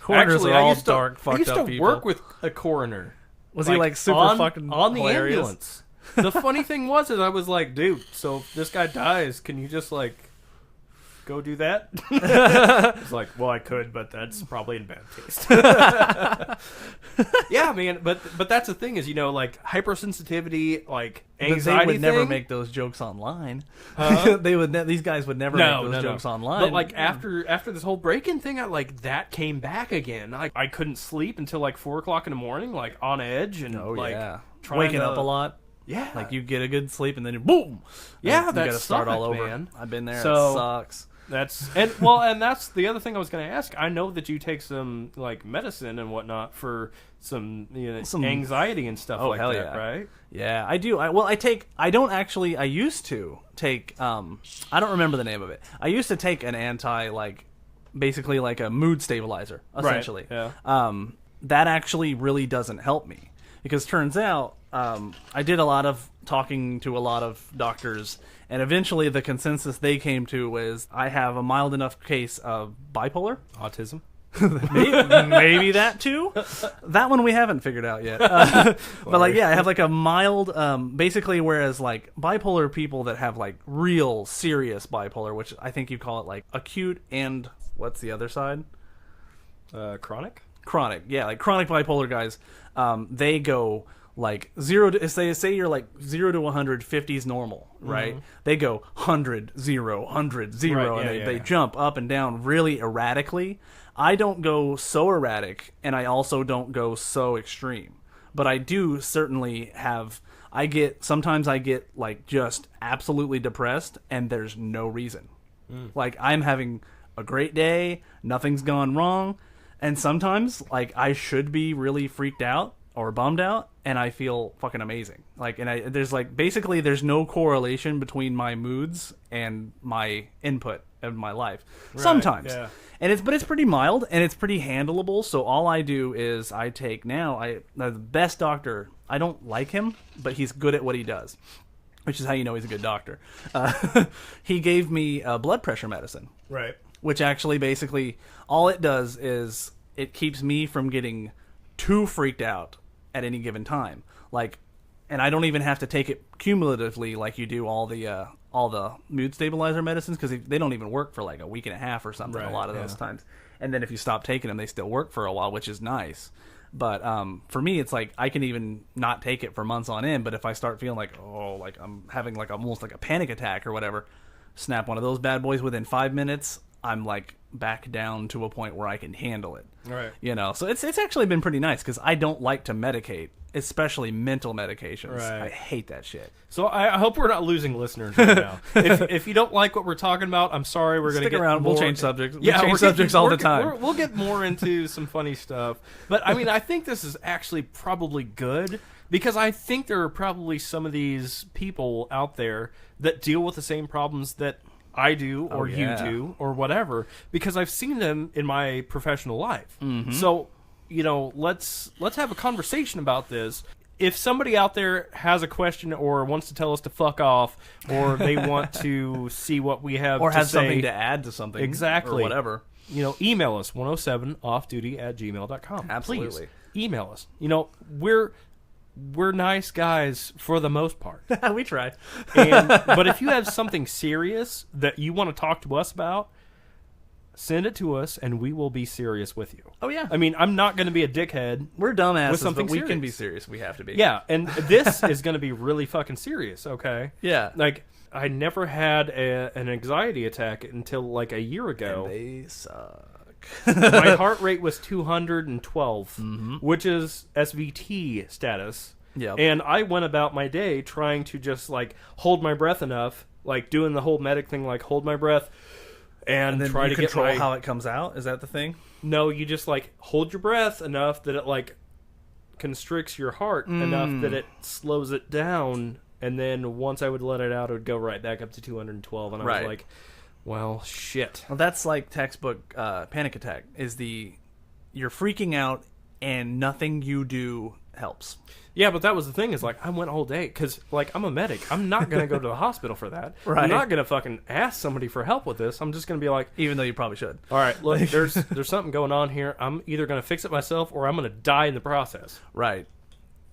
Coroners Actually, are all dark, fucked up people. I used to work with a coroner. Was he like super fucking on the hilarious? ambulance? The funny thing was I was like, dude, so if this guy dies, can you just like go do that? It's like, well, I could, but that's probably in bad taste. Yeah, man, but that's the thing is, like hypersensitivity, like anxiety. They would never make those jokes online. These guys would never make those jokes online. But like after this whole break-in thing, that came back again. I couldn't sleep until like 4 o'clock in the morning, like on edge and waking up a lot. Yeah, like you get a good sleep and then boom. Yeah, you got to start all over. Man. I've been there. So, it sucks. And that's the other thing I was going to ask. I know that you take some like medicine and whatnot for some anxiety and stuff like that, yeah. right? Yeah, I do. I used to take. I don't remember the name of it. I used to take an basically like a mood stabilizer, essentially. Right. Yeah. That actually really doesn't help me because turns out I did a lot of talking to a lot of doctors, and eventually the consensus they came to was I have a mild enough case of bipolar. Autism? maybe that too. That one we haven't figured out yet. But I have like a mild, basically, whereas like bipolar people that have like real serious bipolar, which I think you call it like acute and what's the other side? Chronic? Chronic, yeah, like chronic bipolar guys, they go like say you're like 0 to 100, 50 is normal, right? Mm-hmm. They go 100, 0, 100, 0, right, and they jump up and down really erratically. I don't go so erratic, and I also don't go so extreme. But I do certainly have. Sometimes I get like just absolutely depressed, and there's no reason. Like I'm having a great day, nothing's gone wrong, and sometimes like I should be really freaked out or bummed out, and I feel fucking amazing. Like, and there's no correlation between my moods and my input of my life. Right, sometimes, yeah. But it's pretty mild and it's pretty handleable. So all I do is I take the best doctor. I don't like him, but he's good at what he does, which is how you know he's a good doctor. He gave me blood pressure medicine, right? Which actually basically all it does is it keeps me from getting too freaked out at any given time. Like, and I don't even have to take it cumulatively like you do all the mood stabilizer medicines, because they don't even work for like a week and a half or something. Right, a lot of those times. And then if you stop taking them, they still work for a while, which is nice. But for me, it's like I can even not take it for months on end. But if I start feeling like, I'm having like almost like a panic attack or whatever, snap one of those bad boys within 5 minutes, I'm like back down to a point where I can handle it. Right. So it's actually been pretty nice because I don't like to medicate, especially mental medications. Right. I hate that shit. So I hope we're not losing listeners right now. if you don't like what we're talking about, I'm sorry. We're going to get around. More... We'll change subjects. We'll change subjects all the time. We'll get more into some funny stuff. But I mean, I think this is actually probably good, because I think there are probably some of these people out there that deal with the same problems that I do or you do or whatever, because I've seen them in my professional life. Mm-hmm. So, let's have a conversation about this. If somebody out there has a question or wants to tell us to fuck off, or they want to see what we have or to has say, something to add to something, exactly, or whatever, email us 107offduty@gmail.com. Absolutely. Please email us. We're nice guys for the most part. We try. But if you have something serious that you want to talk to us about, send it to us and we will be serious with you. Oh, yeah. I mean, I'm not going to be a dickhead. We're dumbasses, with something but we serious. can be serious. We have to be. Yeah, and this is going to be really fucking serious, okay? Yeah. Like, I never had an anxiety attack until like a year ago. And they suck. My heart rate was 212, which is SVT status. Yep. And I went about my day trying to just like hold my breath enough, like doing the whole medic thing, like hold my breath and then try to control get how it comes out. Is that the thing? No, you just like hold your breath enough that it like constricts your heart enough that it slows it down, and then once I would let it out, it would go right back up to 212, and I was like, well, shit. Well, that's like textbook panic attack. You're freaking out and nothing you do helps. Yeah, but that was the thing, is like I went all day because like I'm a medic. I'm not going to go to the hospital for that. Right. I'm not going to fucking ask somebody for help with this. I'm just going to be like, even though you probably should. All right, look, there's something going on here. I'm either going to fix it myself or I'm going to die in the process. Right.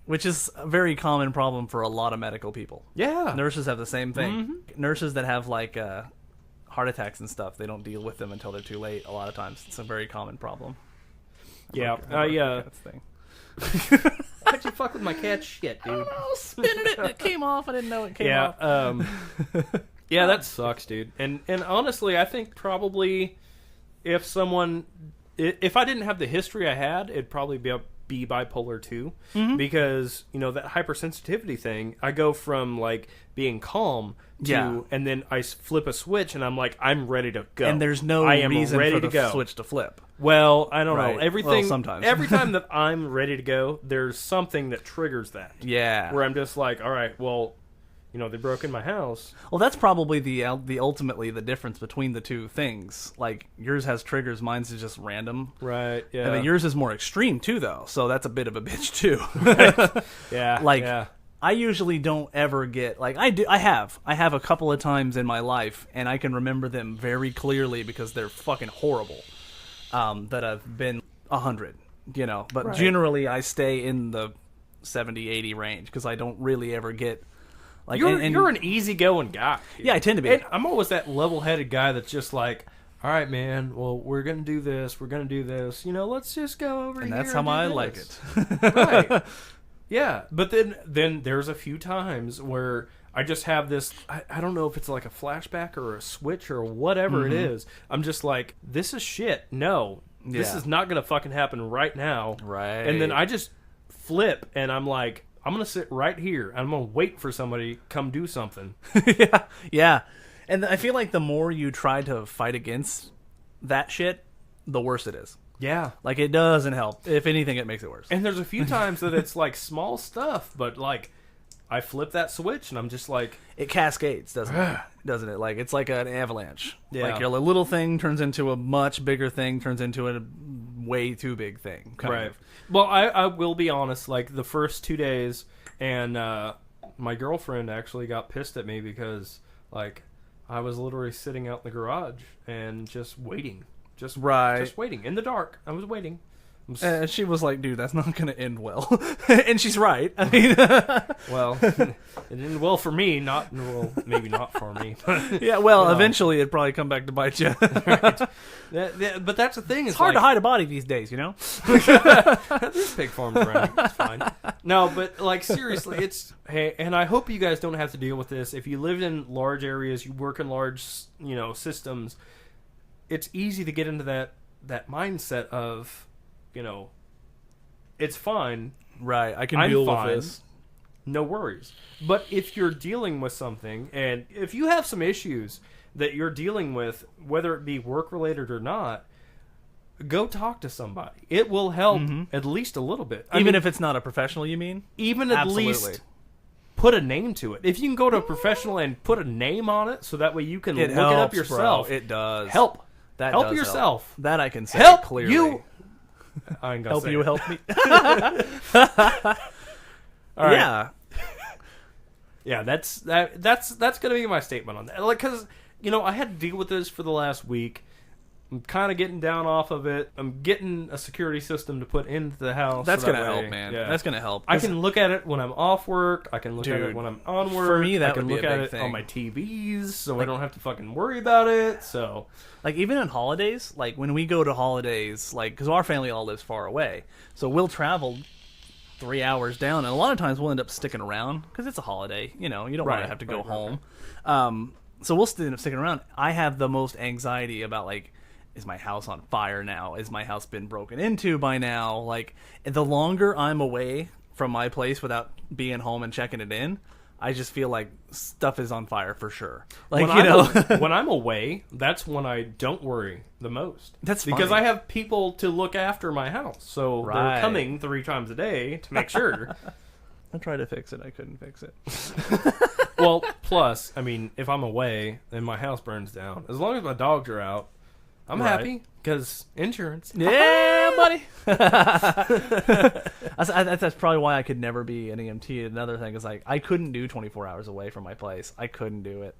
Which is a very common problem for a lot of medical people. Yeah. Nurses have the same thing. Mm-hmm. Nurses that have like heart attacks and stuff, they don't deal with them until they're too late. A lot of times, it's a very common problem. Yeah, Thing. Why'd you fuck with my cat shit, dude? Oh, spinning it and it came off. I didn't know it came off. Yeah, that sucks, dude. And honestly, I think probably if I didn't have the history I had, it'd probably be bipolar too, because that hypersensitivity thing. I go from like being calm to, and then I flip a switch, and I'm like, I'm ready to go, and there's no reason for the switch to flip. Well, I don't know. Everything. Well, sometimes. Every time that I'm ready to go, there's something that triggers that. Yeah. Where I'm just like, all right, well, they broke in my house. Well, that's probably the ultimately the difference between the two things. Like, yours has triggers, mine's is just random. Right, yeah. And yours is more extreme, too, though. So that's a bit of a bitch, too. Right. Yeah. I usually don't ever get... Like, I have a couple of times in my life, and I can remember them very clearly because they're fucking horrible. That I've been 100, But generally, I stay in the 70, 80 range because I don't really ever get... Like, you're an easygoing guy. Dude. Yeah, I tend to be. And I'm always that level-headed guy that's just like, all right, man, well, we're going to do this. We're going to do this. Let's just go over here. And that's how I like it. Right. Yeah. But then there's a few times where I just have this, I don't know if it's like a flashback or a switch or whatever it is. I'm just like, this is shit. No. Yeah. This is not going to fucking happen right now. Right. And then I just flip, and I'm like, I'm going to sit right here. I'm going to wait for somebody to come do something. Yeah. And I feel like the more you try to fight against that shit, the worse it is. Yeah. Like, it doesn't help. If anything, it makes it worse. And there's a few times that it's like small stuff, but like I flip that switch and I'm just like... It cascades, doesn't it? Like, it's like an avalanche. Yeah. Like, a little thing turns into a much bigger thing, turns into a way too big thing. Kind of. Well, I will be honest, like, the first 2 days, and my girlfriend actually got pissed at me because, like, I was literally sitting out in the garage and just waiting. Just waiting. In the dark. I was waiting. And she was like, dude, that's not going to end well. And she's right. I mean, well, it ended well for me, maybe not for me. But, yeah, well, eventually it'd probably come back to bite you. Right. But that's the thing. It's hard to hide a body these days, There's pig farms around. It's fine. No, but like seriously, hey, and I hope you guys don't have to deal with this. If you live in large areas, you work in large, systems, it's easy to get into that mindset of, it's fine. Right, I can deal with this. No worries. But if you're dealing with something, and if you have some issues that you're dealing with, whether it be work-related or not, go talk to somebody. It will help at least a little bit. Even if it's not a professional, you mean? Even at least put a name to it. If you can go to a professional and put a name on it, so that way you can look it up yourself. Bro. It does. Help. That help does yourself. Help. That I can say help clearly. You. I ain't gonna help say you, it. help me. All right. Yeah. Yeah, that's gonna be my statement on that. Like, because I had to deal with this for the last week. I'm kind of getting down off of it. I'm getting a security system to put into the house. That's going to help, man. Yeah. That's going to help. I can look at it when I'm off work. I can look at it when I'm on work. For me, that I can would be look a at big it thing. on my TVs, so I don't have to fucking worry about it. So, like, even on holidays, like when we go to holidays, like, because our family all lives far away, so we'll travel 3 hours down, and a lot of times we'll end up sticking around because it's a holiday. You don't want to have to go home. So we'll end up sticking around. I have the most anxiety about, like, is my house on fire now? Is my house been broken into by now? Like, the longer I'm away from my place without being home and checking it in, I just feel like stuff is on fire for sure. Like, when I'm away, that's when I don't worry the most. That's because funny. I have people to look after my house, so they're coming 3 times a day to make sure. I tried to fix it. I couldn't fix it. Well, plus, I memean, if I'm away and my house burns down, as long as my dogs are out, I'm happy because insurance. Yeah, buddy. That's probably why I could never be an EMT. Another thing is, like, I couldn't do 24 hours away from my place. I couldn't do it.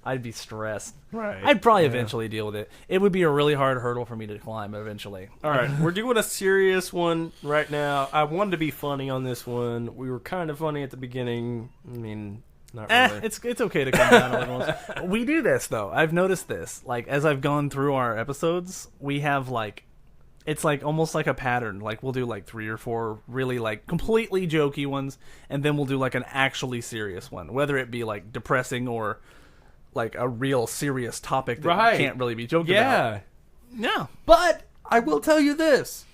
I'd be stressed. Right. I'd probably eventually deal with it. It would be a really hard hurdle for me to climb eventually. All right, we're doing a serious one right now. I wanted to be funny on this one. We were kind of funny at the beginning. I mean, Not really. It's okay to come down a little. We do this though. I've noticed this. Like as I've gone through our episodes, we have like it's like almost like a pattern. Like we'll do like 3 or 4 really like completely jokey ones, and then we'll do like an actually serious one, whether it be like depressing or like a real serious topic that you can't really be joking about. Yeah. But I will tell you this.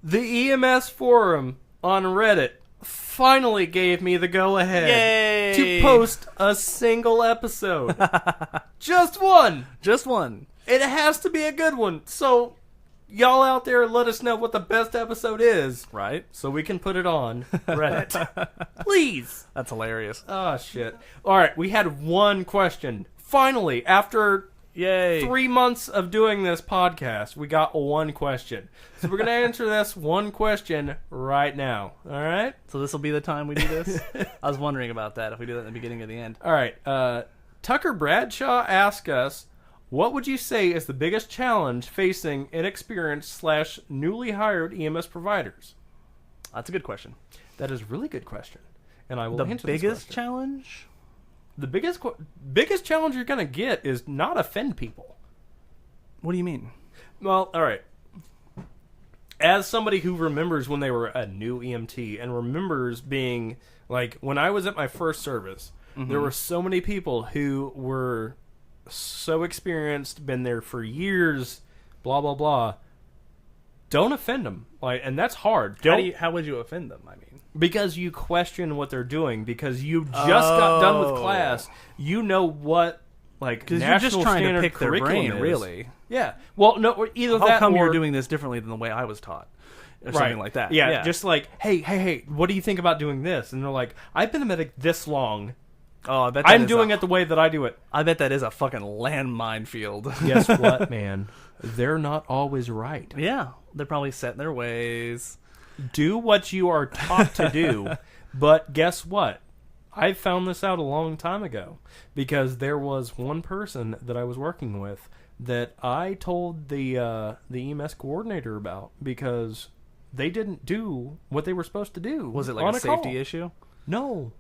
The EMS forum on Reddit finally gave me the go-ahead to post a single episode. Just one. Just one. It has to be a good one. So, y'all out there, let us know what the best episode is. Right. So we can put it on Reddit. Please. That's hilarious. Oh, shit. All right, we had one question. Finally, after 3 months of doing this podcast, we got one question. So we're going to answer this one question right now. All right? So this will be the time we do this? I was wondering about that, if we do that in the beginning or the end. All right. Tucker Bradshaw asked us, what would you say is the biggest challenge facing inexperienced / newly hired EMS providers? That's a good question. That is a really good question. And I will answer this question. The biggest challenge? The biggest challenge you're going to get is not offend people. What do you mean? Well, all right. As somebody who remembers when they were a new EMT and remembers being, like, when I was at my first service, there were so many people who were so experienced, been there for years, blah, blah, blah. Don't offend them. Like, and that's hard. How would you offend them, I mean? Because you question what they're doing. Because you just got done with class. You know what, like, because you're just trying to pick their brain, is. Really. Yeah. Well, no, either How that come or you're doing this differently than the way I was taught? Or something like that. Yeah, just like, hey, what do you think about doing this? And they're like, I've been a medic this long. Oh, I bet I'm doing it the way that I do it. I bet that is a fucking landmine field. Guess what, man? They're not always right. Yeah, they're probably set in their ways. Do what you are taught to do, but guess what? I found this out a long time ago because there was one person that I was working with that I told the EMS coordinator about because they didn't do what they were supposed to do. Was it like a safety issue? No.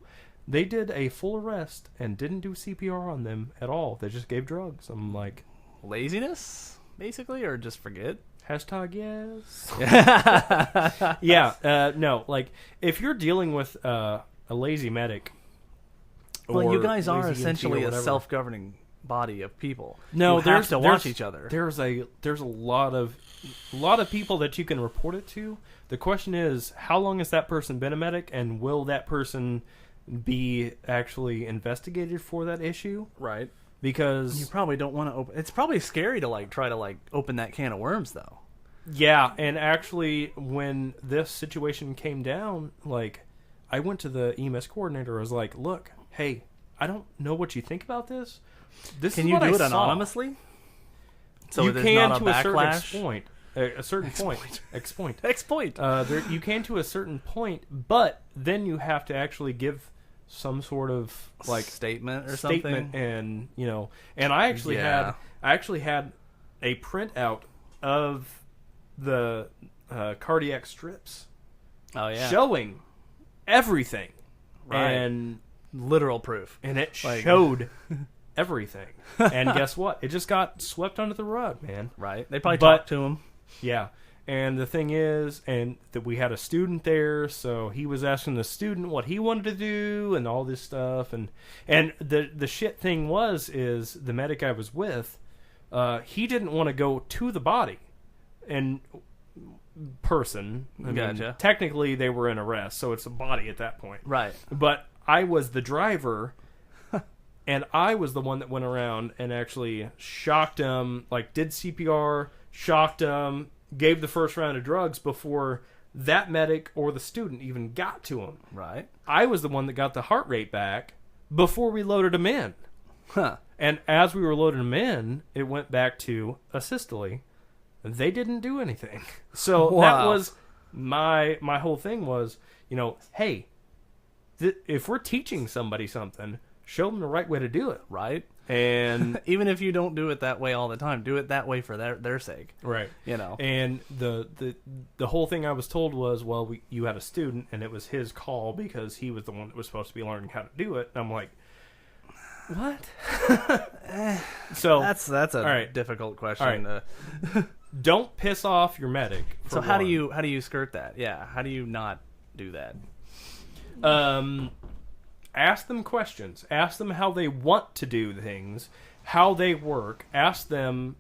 They did a full arrest and didn't do CPR on them at all. They just gave drugs. I'm like... Laziness, basically, or just forget? Hashtag yes. Yeah, no, like, if you're dealing with a lazy medic... Well, you guys are essentially a self-governing body of people. No, you have to watch each other. There's a lot of people that you can report it to. The question is, how long has that person been a medic, and will that person be actually investigated for that issue? Right. Because you probably don't want to open. It's probably scary to like try to like open that can of worms, though. Yeah, and actually, when this situation came down, like, I went to the EMS coordinator. I was like, "Look, hey, I don't know what you think about this. Can you do it anonymously? So you can to a certain point. A certain point. X-point. You can to a certain point, but then you have to actually give some sort of like statement or something. And and I actually had a printout of the cardiac strips. Oh yeah, showing everything, right? And literal proof, and it showed everything. And guess what? It just got swept under the rug, man. Right? They probably talked to him. Yeah. And the thing is, and that we had a student there, so he was asking the student what he wanted to do and all this stuff. And the shit thing is the medic I was with, he didn't want to go to the body in person. I mean, technically, they were in arrest, so it's a body at that point. Right. But I was the driver, and I was the one that went around and actually shocked him, like did CPR, shocked him, gave the first round of drugs before that medic or the student even got to him. Right. I was the one that got the heart rate back before we loaded him in. Huh. And as we were loading him in, it went back to asystole. They didn't do anything. So that was my whole thing was, hey, if we're teaching somebody something, show them the right way to do it. Right. And even if you don't do it that way all the time, do it that way for their sake. Right. You know. And the whole thing I was told was, well, you had a student, and it was his call because he was the one that was supposed to be learning how to do it. And I'm like, what? So that's a difficult question. Right. Don't piss off your medic. So how do you skirt that? Yeah, how do you not do that? Ask them questions. Ask them how they want to do things, how they work. Ask them,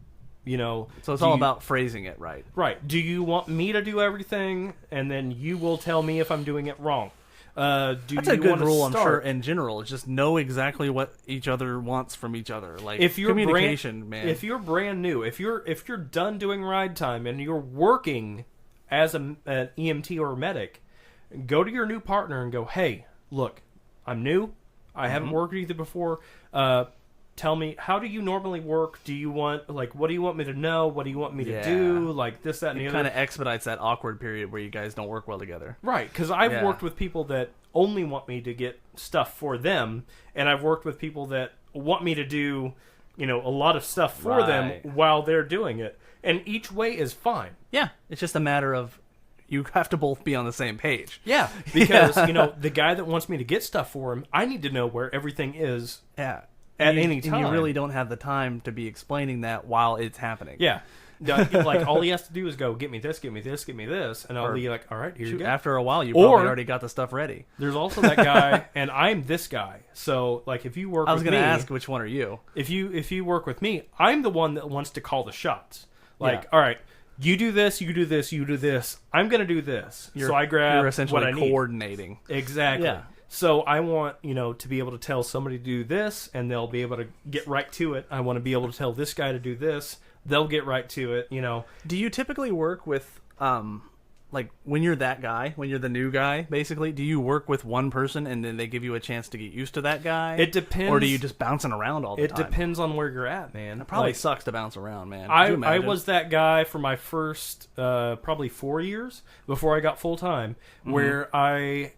So it's all about phrasing it right. Right. Do you want me to do everything, and then you will tell me if I'm doing it wrong? That's a good rule, I'm sure, in general. Just know exactly what each other wants from each other. Like, if you're communication, man. If you're brand new, if you're done doing ride time and you're working as an EMT or a medic, go to your new partner and go, hey, look, I'm new. I haven't worked with you before. Tell me, how do you normally work? Do you want, what do you want me to know? What do you want me to do? Like this, that, and the other. It kind of expedites that awkward period where you guys don't work well together. Right, because I've worked with people that only want me to get stuff for them, and I've worked with people that want me to do, a lot of stuff for them while they're doing it. And each way is fine. Yeah, it's just a matter of you have to both be on the same page. Yeah, because, the guy that wants me to get stuff for him, I need to know where everything is. Yeah. At any time. And you really don't have the time to be explaining that while it's happening. Yeah. All he has to do is go, get me this, get me this, get me this. And I'll be like, all right, here you go. After a while, you probably already got the stuff ready. There's also that guy, and I'm this guy. So, if you work with me... I was going to ask, which one are you? If you work with me, I'm the one that wants to call the shots. All right, you do this, you do this, you do this. I'm going to do this. So I grab You're essentially what I need. coordinating. Exactly. Yeah. So I want, to be able to tell somebody to do this, and they'll be able to get right to it. I want to be able to tell this guy to do this. They'll get right to it, Do you typically work with, when you're that guy, when you're the new guy, basically, do you work with one person and then they give you a chance to get used to that guy? It depends. Or do you just bouncing around all the time? It depends on where you're at, man. It probably sucks to bounce around, man. I was that guy for my first probably 4 years before I got full time, where I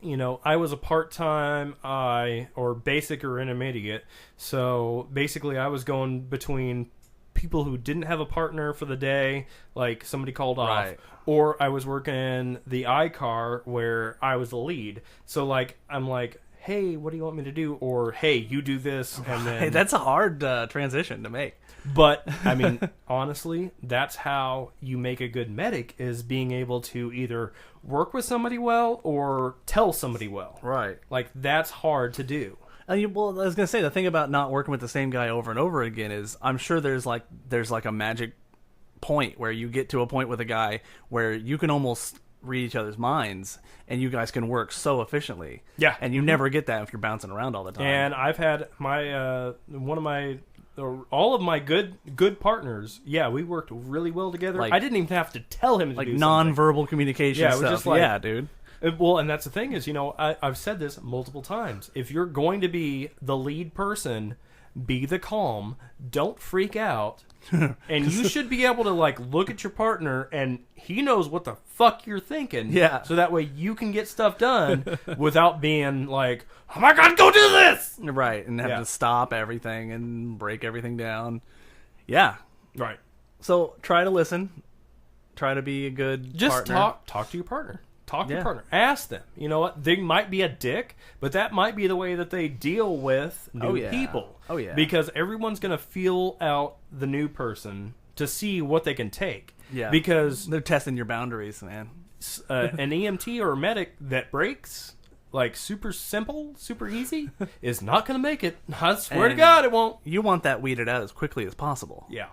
was a part-time or basic or intermediate. So basically I was going between people who didn't have a partner for the day, like somebody called off, or I was working the I-car where I was the lead. So I'm like, hey, what do you want me to do? Or hey, you do this, and then hey, that's a hard transition to make. But I mean, honestly, that's how you make a good medic, is being able to either work with somebody well or tell somebody well. Right. That's hard to do. Well, I was gonna say, the thing about not working with the same guy over and over again is, I'm sure there's a magic point where you get to a point with a guy where you can almost read each other's minds and you guys can work so efficiently. Yeah. And you never get that if you're bouncing around all the time. And I've had my all of my good partners. Yeah, we worked really well together. I didn't even have to tell him to do non-verbal communication stuff. Just yeah, dude. Well, and that's the thing is, I've said this multiple times. If you're going to be the lead person, be the calm. Don't freak out. And you should be able to look at your partner and he knows what the fuck you're thinking. Yeah. So that way you can get stuff done without being like, oh my God, go do this! Right, and have to stop everything and break everything down. Yeah. Right. So try to listen. Try to be a good partner. Talk to your partner. Talk to your partner. Ask them. You know what? They might be a dick, but that might be the way that they deal with new people. Oh, yeah. Because everyone's going to feel out the new person to see what they can take. Yeah. Because they're testing your boundaries, man. An EMT or a medic that breaks, super simple, super easy, is not going to make it. I swear to God, it won't. You want that weeded out as quickly as possible. Yeah.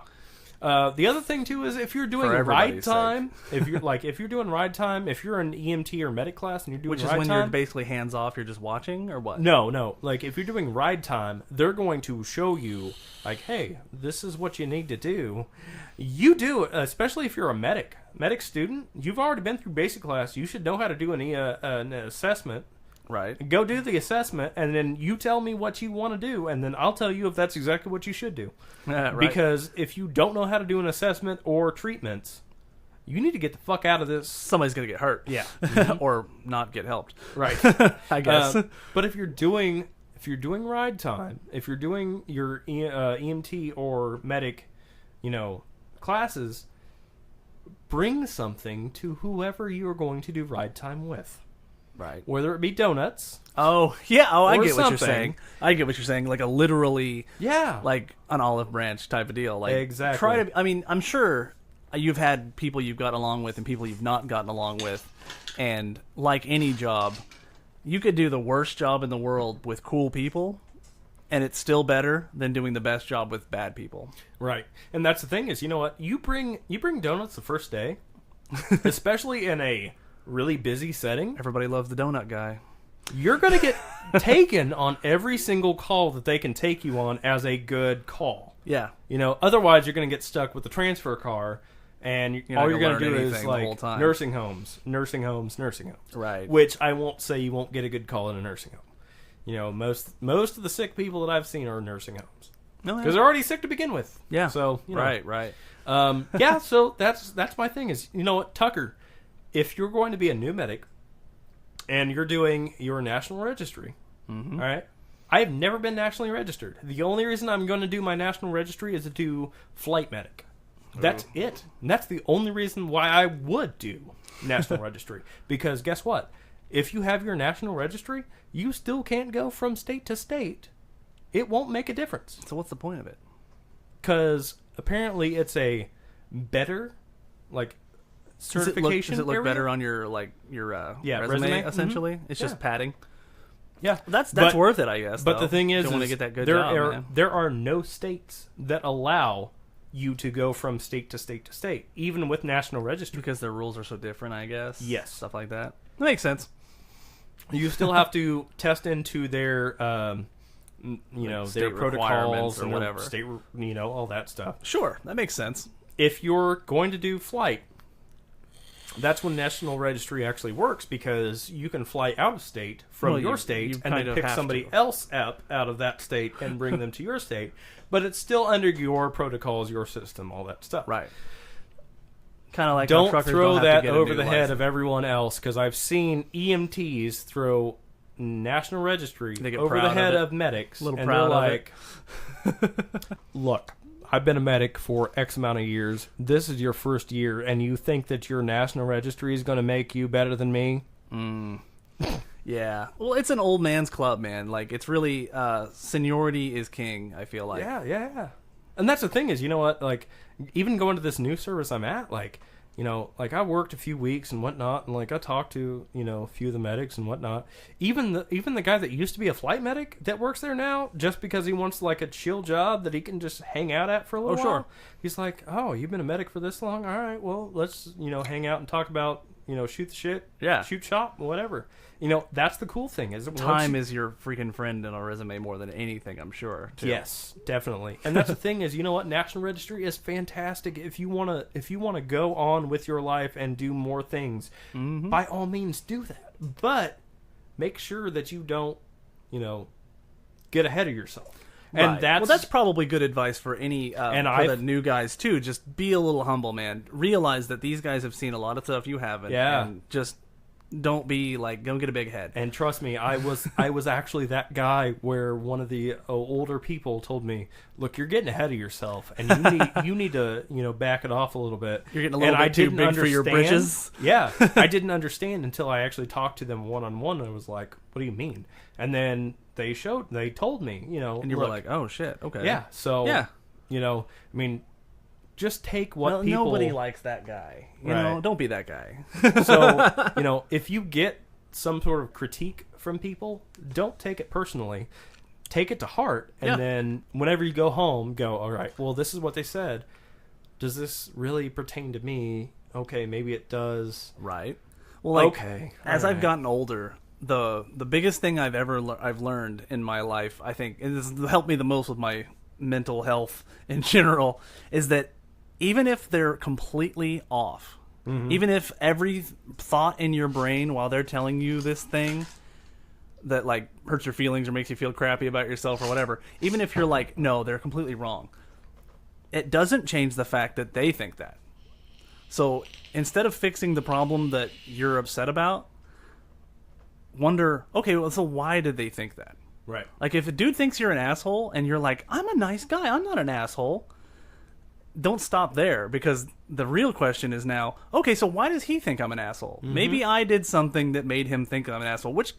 The other thing too is if you're doing ride time, if you're doing ride time, if you're an EMT or medic class and you're doing ride time, which is when you're basically hands off, you're just watching, or what? No. If you're doing ride time, they're going to show you hey, this is what you need to do. You do it, especially if you're a medic student. You've already been through basic class. You should know how to do an assessment. Right. Go do the assessment, and then you tell me what you want to do, and then I'll tell you if that's exactly what you should do. Right. Because if you don't know how to do an assessment or treatments, you need to get the fuck out of this. Somebody's going to get hurt. Yeah. Or not get helped. Right. I guess. But if you're doing if you're doing ride time, if you're doing your EMT or medic, classes, bring something to whoever you are going to do ride time with. Right. Whether it be donuts. Oh, yeah. Oh, I get what you're something. saying. Like a literally, Yeah, like an olive branch type of deal. Like exactly. I'm sure you've had people you've gotten along with and people you've not gotten along with. And like any job, you could do the worst job in the world with cool people, and it's still better than doing the best job with bad people. Right. And that's the thing is, you know what? You bring donuts the first day, especially in a really busy setting. Everybody loves the donut guy. You're going to get taken on every single call that they can take you on as a good call. Yeah. Otherwise you're going to get stuck with the transfer car, and all you're going to do is like nursing homes. Right. Which I won't say you won't get a good call in a nursing home. Most of the sick people that I've seen are in nursing homes. Because they're already sick to begin with. Yeah. So, Right. Yeah, so that's my thing is, you know what, Tucker, if you're going to be a new medic and you're doing your national registry, all right, I have never been nationally registered. The only reason I'm going to do my national registry is to do flight medic. That's it. And that's the only reason why I would do national registry. Because guess what? If you have your national registry, you still can't go from state to state. It won't make a difference. So what's the point of it? Because apparently it's a better, certification. Does it look area? better on your resume essentially? Mm-hmm. It's just padding. Yeah, that's worth it, I guess. But the thing is, want to get that good job, man. There are no states that allow you to go from state to state to state, even with national registry, because their rules are so different. I guess. Yes, stuff like that. That makes sense. You still have to test into their, their protocols or whatever, state, all that stuff. Sure, that makes sense. If you're going to do flight, that's when national registry actually works, because you can fly out of state from your state and then pick somebody else up out of that state and bring them to your state. But it's still under your protocols, your system, all that stuff. Right. Kind of like don't throw that over the head of everyone else, because I've seen EMTs throw national registry over the head of medics, and they're like, look, I've been a medic for X amount of years. This is your first year, and you think that your national registry is going to make you better than me? Yeah. Well, it's an old man's club, man. Like, it's really seniority is king, I feel like. Yeah. And that's the thing is, you know what? Like, even going to this new service I'm at, I worked a few weeks and whatnot, and I talked to a few of the medics and whatnot. Even the guy that used to be a flight medic that works there now, just because he wants a chill job that he can just hang out at for a little while. Sure. He's like, oh, you've been a medic for this long? All right, well, let's hang out and talk about shoot the shit, shoot shop, whatever. That's the cool thing is time is your freaking friend in a resume more than anything, I'm sure. Too. Yes, definitely. And that's the thing is, national registry is fantastic if you want to go on with your life and do more things. Mm-hmm. By all means, do that. But make sure that you don't, get ahead of yourself. And that's probably good advice for any for the new guys too. Just be a little humble, man. Realize that these guys have seen a lot of stuff you haven't. Yeah. And just don't get a big head. And trust me, I was actually that guy where one of the older people told me, "Look, you're getting ahead of yourself, and you need to back it off a little bit. You're getting a little bit too big for your britches." Yeah, I didn't understand until I actually talked to them one on one, and I was like, "What do you mean?" And then they told me, and you were like, "Oh shit, okay." Yeah. So just take what people... Nobody likes that guy. You know, don't be that guy. So, if you get some sort of critique from people, don't take it personally. Take it to heart, and then whenever you go home, go, all right, well, this is what they said. Does this really pertain to me? Okay, maybe it does. Right. Well, as I've gotten older, the biggest thing I've learned in my life, I think, and this has helped me the most with my mental health in general, is that even if they're completely off, even if every thought in your brain while they're telling you this thing that hurts your feelings or makes you feel crappy about yourself or whatever, even if you're like, no, they're completely wrong, it doesn't change the fact that they think that. So instead of fixing the problem that you're upset about, wonder, okay, well, so why did they think that? Right. Like, if a dude thinks you're an asshole and you're like, I'm a nice guy, I'm not an asshole, don't stop there, because the real question is now, okay, so why does he think I'm an asshole? Mm-hmm. Maybe I did something that made him think I'm an asshole, which,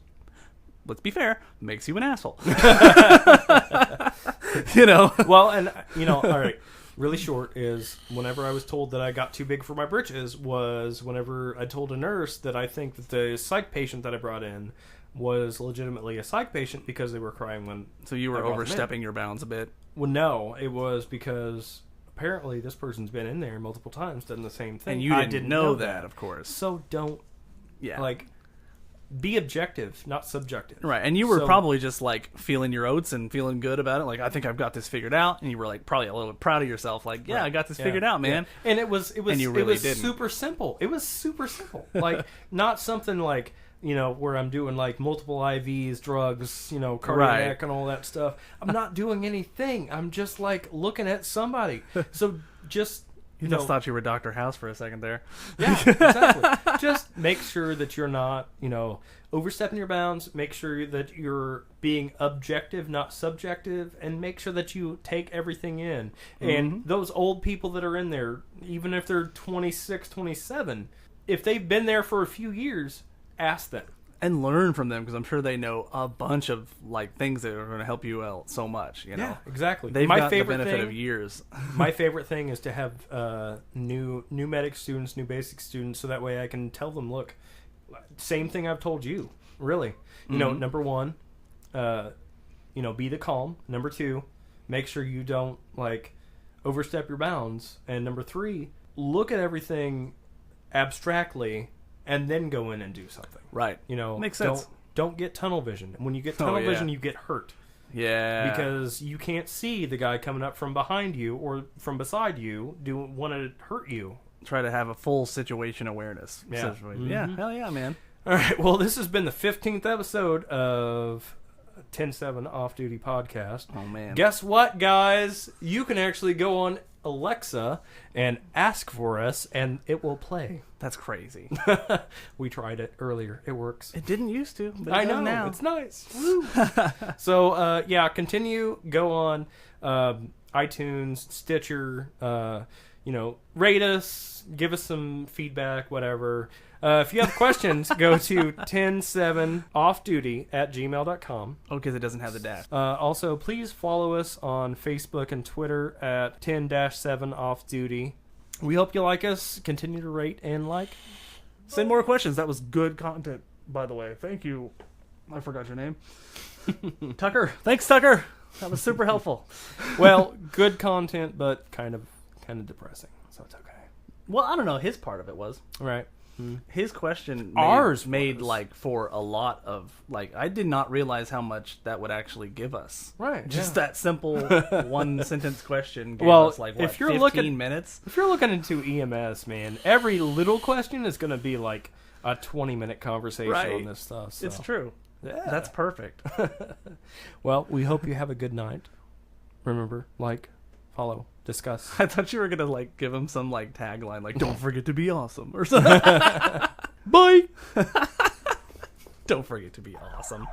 let's be fair, makes you an asshole. You know? Well, and, you know, all right, really short is whenever I was told that I got too big for my britches was whenever I told a nurse that I think that the psych patient that I brought in was legitimately a psych patient because they were crying when... So you were overstepping your bounds a bit? Well, no, it was because... Apparently, this person's been in there multiple times, done the same thing. And you didn't know that, of course. So don't, like, be objective, not subjective. Right, and you were probably just, like, feeling your oats and feeling good about it. Like, I think I've got this figured out. And you were, like, probably a little bit proud of yourself. Like, yeah, right. I got this figured out, man. Yeah. And it was super simple. It was super simple. Like, not something like... You know, where I'm doing like multiple IVs, drugs, you know, cardiac and all that stuff. I'm not doing anything. I'm just like looking at somebody. So just you just thought you were Dr. House for a second there. Yeah, exactly. Just make sure that you're not, you know, overstepping your bounds. Make sure that you're being objective, not subjective, and make sure that you take everything in. Mm-hmm. And those old people that are in there, even if they're 26, 27, if they've been there for a few years, ask them and learn from them, because I'm sure they know a bunch of like things that are going to help you out so much. You know, yeah, exactly. They've got the benefit of years. My favorite thing is to have new medic students, new basic students, so that way I can tell them, look, same thing I've told you. Really, you know, number one, you know, be the calm. Number two, make sure you don't like overstep your bounds. And number three, look at everything abstractly. And then go in and do something. Right. You know, makes sense. Don't get tunnel vision. When you get tunnel vision, you get hurt. Yeah. Because you can't see the guy coming up from behind you or from beside you want to hurt you. Try to have a full situation awareness. Yeah. Yeah. Hell yeah, man. All right. Well, this has been the 15th episode of 10-7 Off Duty Podcast. Oh, man. Guess what, guys? You can actually go on Alexa and ask for us, and it will play. That's crazy. We tried it earlier. It works. It didn't used to, but I know. now. It's nice. So, continue. Go on iTunes, Stitcher. You know, rate us. Give us some feedback, whatever. If you have questions, go to 10-7offduty@gmail.com. Oh, because it doesn't have the dash. Also, please follow us on Facebook and Twitter at 10-7offduty. We hope you like us. Continue to rate and like. Send more questions. That was good content, by the way. Thank you. I forgot your name. Tucker. Thanks, Tucker. That was super helpful. Well, good content, but kind of depressing. So it's okay. Well, I don't know. His part of it was. Right. His question made like for a lot of like I did not realize how much that would actually give us. Right. Just that simple one sentence question gave us like what, if you're 15 minutes? If you're looking into EMS, man, every little question is going to be like a 20-minute conversation on this stuff. So. It's true. Yeah. That's perfect. Well, we hope you have a good night. Remember, like, follow, discuss. I thought you were gonna like give him some like tagline, like "Don't forget to be awesome" or something. Bye. Don't forget to be awesome.